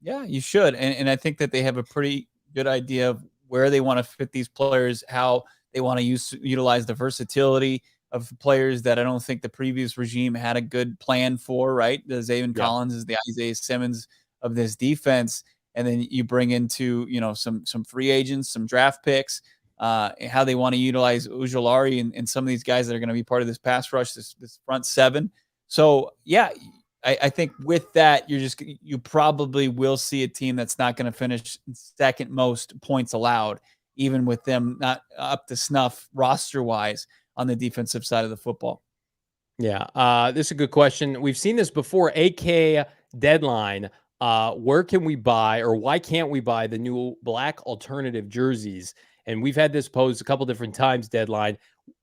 Yeah, you should. And I think that they have a pretty good idea of where they want to fit these players, how they want to utilize the versatility of players that I don't think the previous regime had a good plan for, right? The Zaven Collins is the Isaiah Simmons of this defense. And then you bring into, some free agents, some draft picks, how they want to utilize Ujulari and some of these guys that are going to be part of this pass rush, this front seven. So, yeah, I think with that, you probably will see a team that's not going to finish second most points allowed, even with them not up to snuff roster-wise on the defensive side of the football. Yeah, this is a good question. We've seen this before. AK deadline. Where can we buy, or why can't we buy the new black alternative jerseys? And we've had this posed a couple different times. Deadline.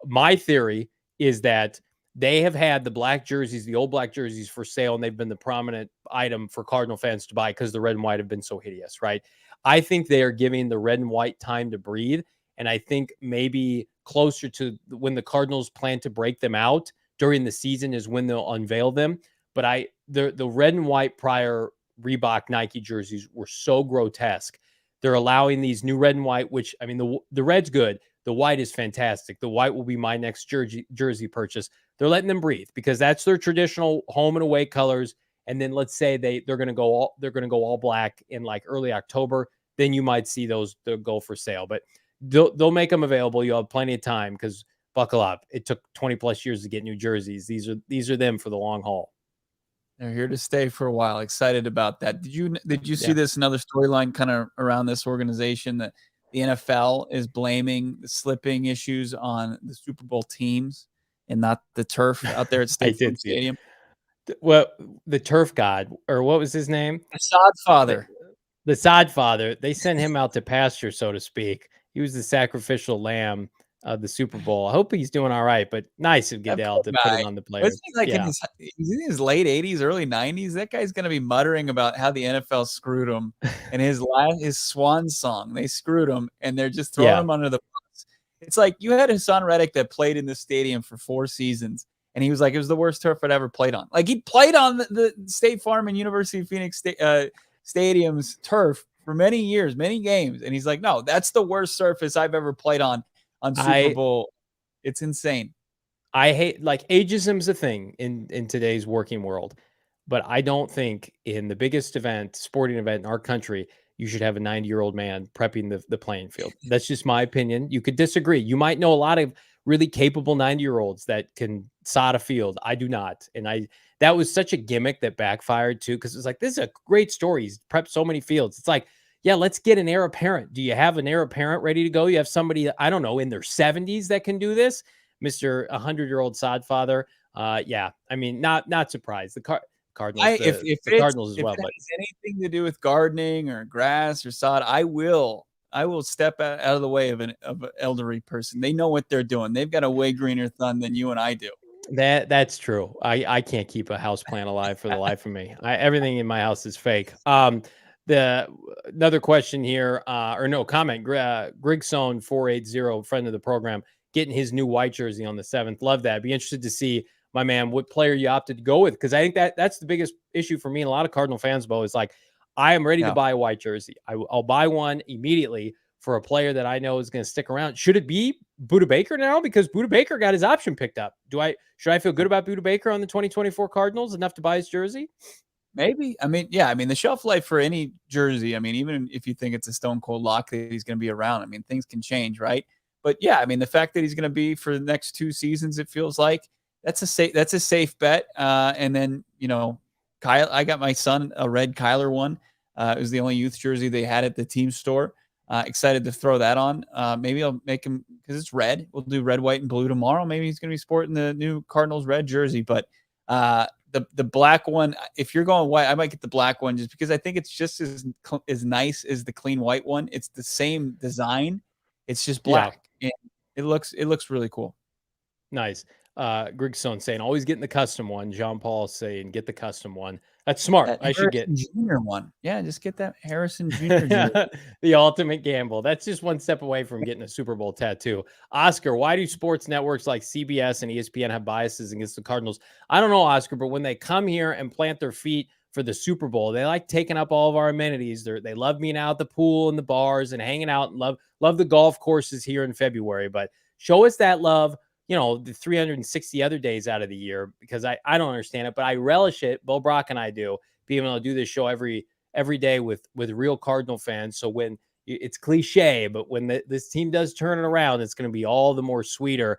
My theory is that they have had the black jerseys, the old black jerseys, for sale, and they've been the prominent item for Cardinal fans to buy because the red and white have been so hideous, right? I think they are giving the red and white time to breathe, and I think maybe closer to when the Cardinals plan to break them out during the season is when they'll unveil them. But the red and white prior Reebok Nike jerseys were so grotesque. They're allowing these new red and white, which, I mean, the red's good. The white is fantastic. The white will be my next jersey purchase. They're letting them breathe because that's their traditional home and away colors. And then let's say they're going to go all black in like early October. Then you might see they'll go for sale. But they'll make them available. You'll have plenty of time because buckle up. It took 20 plus years to get new jerseys. These are them for the long haul. They're here to stay for a while. Excited about that. Did you see this another storyline kind of around this organization that the NFL is blaming the slipping issues on the Super Bowl teams and not the turf out there at State Farm Stadium? Well, the turf god, or what was his name? The sod father. The sod father. They sent him out to pasture, so to speak. He was the sacrificial lamb of the Super Bowl. I hope he's doing all right, but nice of Goodell to put it on the players. Wasn't he like he's in his late 80s, early 90s? That guy's going to be muttering about how the NFL screwed him and his swan song. They screwed him, and they're just throwing him under the bus. It's like you had Hassan Reddick that played in this stadium for 4 seasons, and he was like, it was the worst turf I'd ever played on. Like, he played on the State Farm and University of Phoenix Stadium's turf for many years, many games, and he's like, no, that's the worst surface I've ever played on Super Bowl. It's insane. I hate, like, ageism's a thing in today's working world, but I don't think in the biggest sporting event in our country, you should have a 90-year-old man prepping the playing field. That's just my opinion. You could disagree. You might know a lot of really capable 90-year-olds that can sod a field. I do not. And that was such a gimmick that backfired too, because it's like, this is a great story. He's prepped so many fields. It's like, yeah, let's get an heir apparent. Do you have an heir apparent ready to go? You have somebody, I don't know, in their 70s that can do this? Mr. 100-year-old sod father. Yeah, I mean, not surprised. The Cardinals, the Cardinals as well. If it has anything to do with gardening or grass or sod, I will step out of the way of an elderly person. They know what they're doing. They've got a way greener thumb than you and I do. That's true. I can't keep a house plant alive for the life of me. Everything in my house is fake. Another question here, or no comment. Grigson 480, friend of the program, getting his new white jersey on the 7th. Love that. Be interested to see, my man, what player you opted to go with, because I think that's the biggest issue for me and a lot of Cardinal fans, Bo, is like, I am ready to buy a white jersey. I'll buy one immediately for a player that I know is going to stick around. Should it be Budda Baker now? Because Budda Baker got his option picked up. Should I feel good about Budda Baker on the 2024 Cardinals enough to buy his jersey? Maybe. I mean, yeah. I mean, the shelf life for any jersey, I mean, even if you think it's a stone cold lock that he's going to be around, I mean, things can change, right? But yeah, I mean, the fact that he's going to be for the next 2 seasons, it feels like that's a safe bet. And then, Kyle, I got my son a red Kyler one. It was the only youth jersey they had at the team store. Excited to throw that on. Maybe I'll make him, because it's red. We'll do red, white, and blue tomorrow. Maybe he's going to be sporting the new Cardinals red jersey. But the black one, if you're going white, I might get the black one just because I think it's just as nice as the clean white one. It's the same design. It's just black. Yeah. And it looks really cool. Nice. Grigson saying, always getting the custom one. Jean Paul saying, get the custom one. That's smart. That I should get Jr. one. Yeah, just get that Harrison Jr. jersey. the ultimate gamble. That's just one step away from getting a Super Bowl tattoo. Oscar, why do sports networks like CBS and ESPN have biases against the Cardinals? I don't know, Oscar, but when they come here and plant their feet for the Super Bowl, they like taking up all of our amenities. They love being out at the pool and the bars and hanging out, and love the golf courses here in February. But show us that love, the 360 other days out of the year, because I don't understand it, but I relish it. Bo Brock and I do, being able to do this show every day with real Cardinal fans. So when it's cliche, but when this team does turn it around, it's going to be all the more sweeter,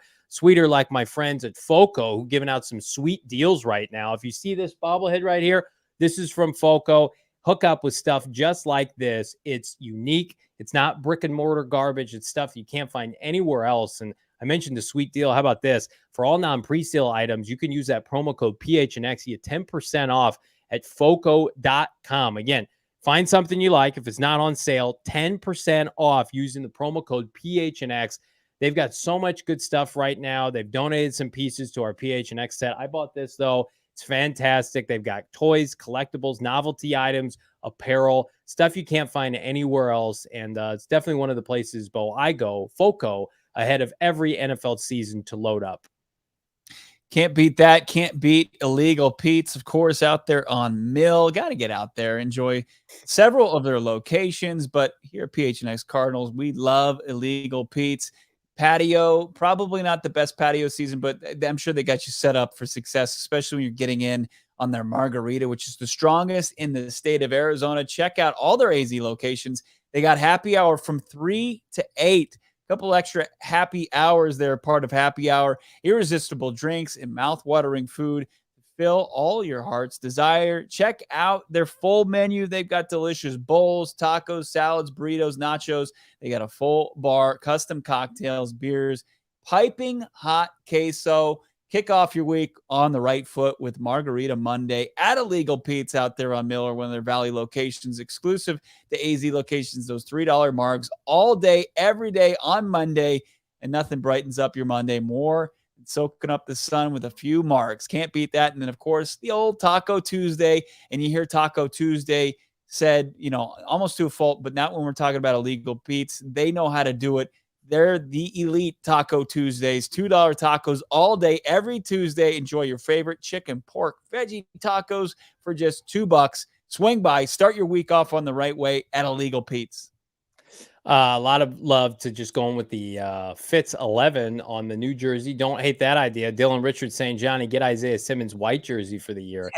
like my friends at Foco, who giving out some sweet deals right now. If you see this bobblehead right here, this is from Foco. Hook up with stuff just like this. It's unique. It's not brick and mortar garbage. It's stuff you can't find anywhere else. And I mentioned the sweet deal. How about this? For all non-presale items, you can use that promo code PHNX. You get 10% off at foco.com. Again, find something you like. If it's not on sale, 10% off using the promo code PHNX. They've got so much good stuff right now. They've donated some pieces to our PHNX set. I bought this, though. It's fantastic. They've got toys, collectibles, novelty items, apparel, stuff you can't find anywhere else. And it's definitely one of the places, Bo, I go, Foco, ahead of every NFL season to load up. Can't beat that. Can't beat Illegal Pete's, of course, out there on Mill. Got to get out there, enjoy several of their locations. But here at PHNX Cardinals, we love Illegal Pete's. Patio, probably not the best patio season, but I'm sure they got you set up for success, especially when you're getting in on their margarita, which is the strongest in the state of Arizona. Check out all their AZ locations. They got happy hour from 3 to 8. Couple extra happy hours there, part of happy hour. Irresistible drinks and mouth-watering food to fill all your heart's desire. Check out their full menu. They've got delicious bowls, tacos, salads, burritos, nachos. They got a full bar, custom cocktails, beers, piping hot queso. Kick off your week on the right foot with Margarita Monday at Illegal Pete's out there on Miller, one of their Valley locations, exclusive to AZ locations, those $3 margs all day, every day on Monday, and nothing brightens up your Monday more than soaking up the sun with a few margs. Can't beat that. And then, of course, the old Taco Tuesday, and you hear Taco Tuesday said, almost to a fault, but not when we're talking about Illegal Pete's. They know how to do it. They're the elite Taco Tuesdays, $2 tacos all day, every Tuesday. Enjoy your favorite chicken, pork, veggie tacos for just $2. Swing by, start your week off on the right way at Illegal Pete's. A lot of love to just going with the Fitz 11 on the New Jersey. Don't hate that idea. Dylan Richards saying, Johnny, get Isaiah Simmons' white jersey for the year.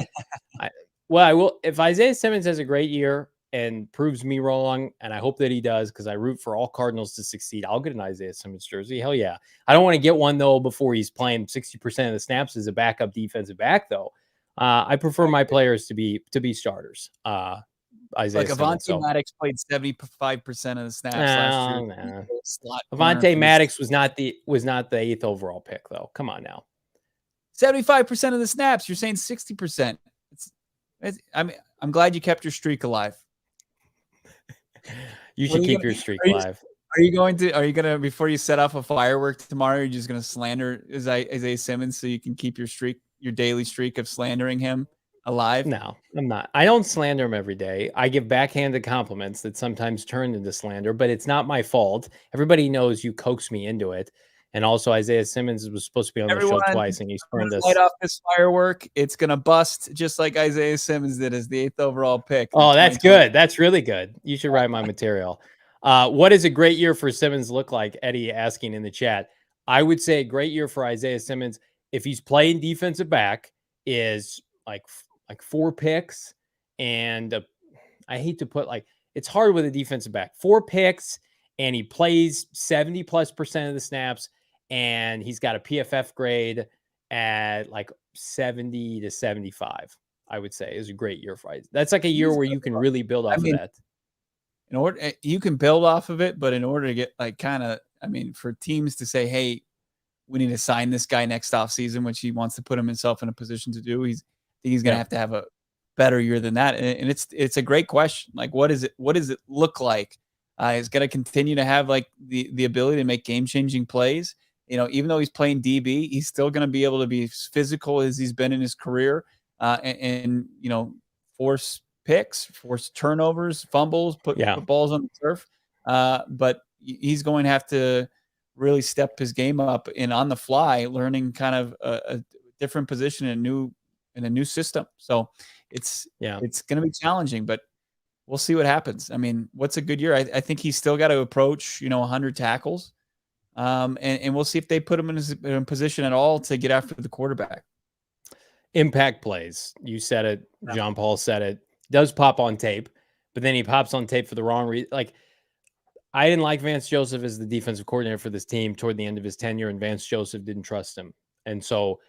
I will. If Isaiah Simmons has a great year and proves me wrong, and I hope that he does, because I root for all Cardinals to succeed, I'll get an Isaiah Simmons jersey. Hell yeah. I don't want to get one, though, before he's playing 60% of the snaps as a backup defensive back, though. I prefer my players to be starters. Isaiah Simmons, Avonte Maddox played 75% of the snaps last year. Avonte Maddox was not the 8th overall pick, though. Come on now. 75% of the snaps. You're saying 60%. I'm glad you kept your streak alive. You should keep your streak alive. Are you going to, before you set off a firework tomorrow, you're just going to slander Isaiah Simmons so you can keep your daily streak of slandering him alive? No, I'm not. I don't slander him every day. I give backhanded compliments that sometimes turn into slander, but it's not my fault. Everybody knows you coaxed me into it. And also, Isaiah Simmons was supposed to be on the show twice, and he's turned us. Light off this firework. It's going to bust just like Isaiah Simmons did as the 8th overall pick. Oh, that's good. That's really good. You should write my material. What does a great year for Simmons look like? Eddie asking in the chat. I would say a great year for Isaiah Simmons, if he's playing defensive back, is like 4 picks. And I hate to put it's hard with a defensive back. 4 picks, and he plays 70+% of the snaps. And he's got a PFF grade at 70 to 75, I would say, is a great year for Isaiah. That's like a year where you can really build off of that. You can build off of it, but in order to get for teams to say, hey, we need to sign this guy next offseason, which he wants to put himself in a position to do, he's going to have a better year than that. And it's a great question. What does it look like? He's going to continue to have the ability to make game-changing plays. even though he's playing DB, he's still going to be able to be as physical as he's been in his career, and force picks, force turnovers, fumbles, put balls on the turf. But he's going to have to really step his game up and on the fly, learning kind of a different position in a new system. So it's going to be challenging, but we'll see what happens. I mean, what's a good year? I think he's still got to approach 100 tackles. And we'll see if they put him in a position at all to get after the quarterback. Impact plays. You said it. John Paul said it. Does pop on tape, but then he pops on tape for the wrong reason. Like, I didn't like Vance Joseph as the defensive coordinator for this team toward the end of his tenure, and Vance Joseph didn't trust him. And so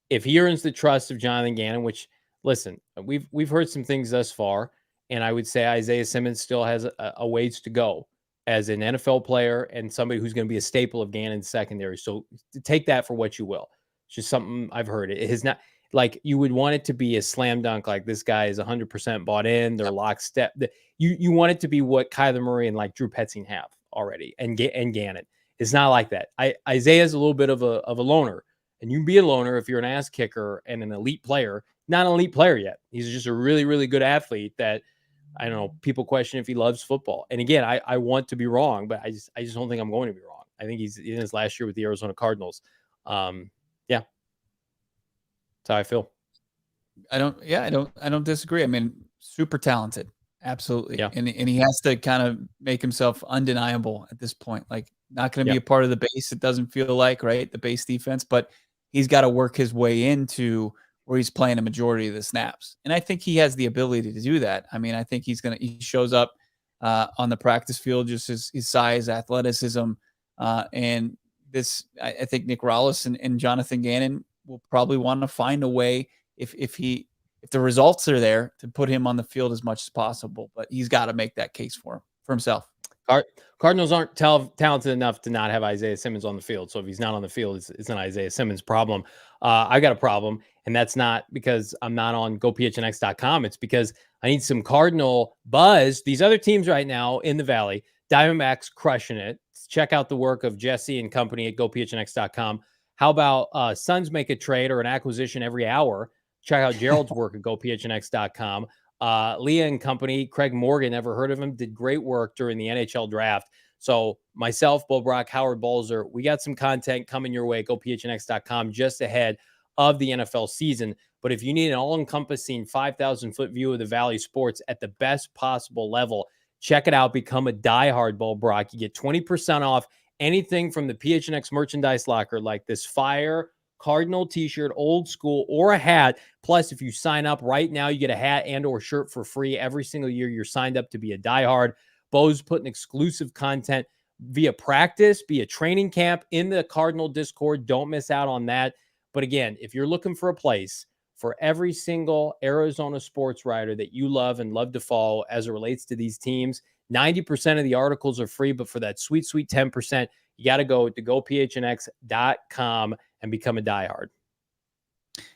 if he earns the trust of Jonathan Gannon, which, listen, we've heard some things thus far, and I would say Isaiah Simmons still has a ways to go as an NFL player and somebody who's going to be a staple of Gannon's secondary. So take that for what you will. It's just something I've heard. It is not like you would want it to be a slam dunk, like this guy is 100% bought in, they're lockstep. You want it to be what Kyler Murray and like Drew Petzing have already, and Gannon. It's not like that. Isaiah's a little bit of a loner, and you can be a loner if you're an ass kicker and an elite player. Not an elite player yet. He's just a really, really good athlete that, I don't know, people question if he loves football. And again, I want to be wrong, but I just don't think I'm going to be wrong. I think he's in his last year with the Arizona Cardinals. Yeah. That's how I feel. I don't disagree. I mean, super talented. Absolutely. Yeah. And he has to kind of make himself undeniable at this point. Like, not going to be a part of the base. It doesn't feel like, right, the base defense, but he's got to work his way into where he's playing a majority of the snaps. And I think he has the ability to do that. I mean, I think he shows up on the practice field, just his size, athleticism. And this, I think Nick Rallis and Jonathan Gannon will probably want to find a way, if the results are there, to put him on the field as much as possible. But he's got to make that case for himself. Cardinals aren't talented enough to not have Isaiah Simmons on the field. So if he's not on the field, it's an Isaiah Simmons problem. I got a problem, and that's not because I'm not on GoPHNX.com. It's because I need some Cardinal buzz. These other teams right now in the Valley, Diamondbacks crushing it. Check out the work of Jesse and company at GoPHNX.com. How about Suns make a trade or an acquisition every hour? Check out Gerald's work at GoPHNX.com. Leah and company, Craig Morgan, never heard of him, did great work during the NHL draft. So myself, Bo Brock, Howard Balzer, we got some content coming your way. GoPHNX.com just ahead of the NFL season. But if you need an all-encompassing 5,000-foot view of the Valley sports at the best possible level, check it out. Become a diehard, Bo Brock. You get 20% off anything from the PHNX merchandise locker, like this Fire Cardinal t-shirt, old school, or a hat. Plus, if you sign up right now, you get a hat and or shirt for free every single year you're signed up to be a diehard. Bo's putting exclusive content via practice, via training camp in the Cardinal Discord. Don't miss out on that. But again, if you're looking for a place for every single Arizona sports writer that you love and love to follow as it relates to these teams, 90% of the articles are free, but for that sweet, sweet 10%, you got to go to GoPHNX.com and become a diehard.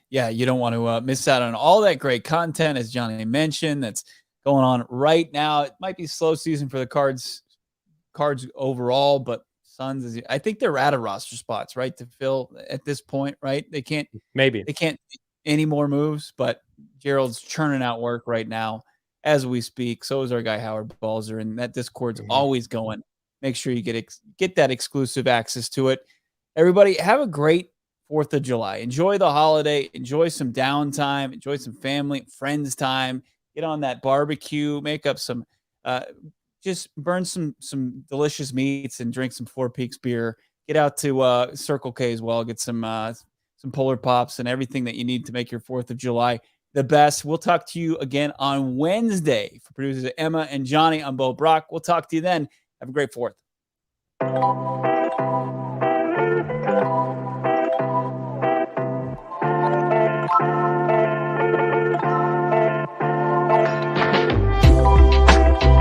Yeah, you don't want to miss out on all that great content, as Johnny mentioned, that's going on right now. It might be slow season for the Cards overall, but Suns, I think they're out of roster spots, right, to fill at this point, right? They can't any more moves, but Gerald's churning out work right now as we speak. So is our guy Howard Balzer, and that Discord's always going. Make sure you get that exclusive access to it. Everybody, have a great 4th of July. Enjoy the holiday. Enjoy some downtime. Enjoy some family, friends time. Get on that barbecue. Make up some, just burn some delicious meats and drink some Four Peaks beer. Get out to Circle K as well. Get some Polar Pops and everything that you need to make your 4th of July the best. We'll talk to you again on Wednesday. For producers Emma and Johnny, I'm Bo Brock. We'll talk to you then. Have a great 4th.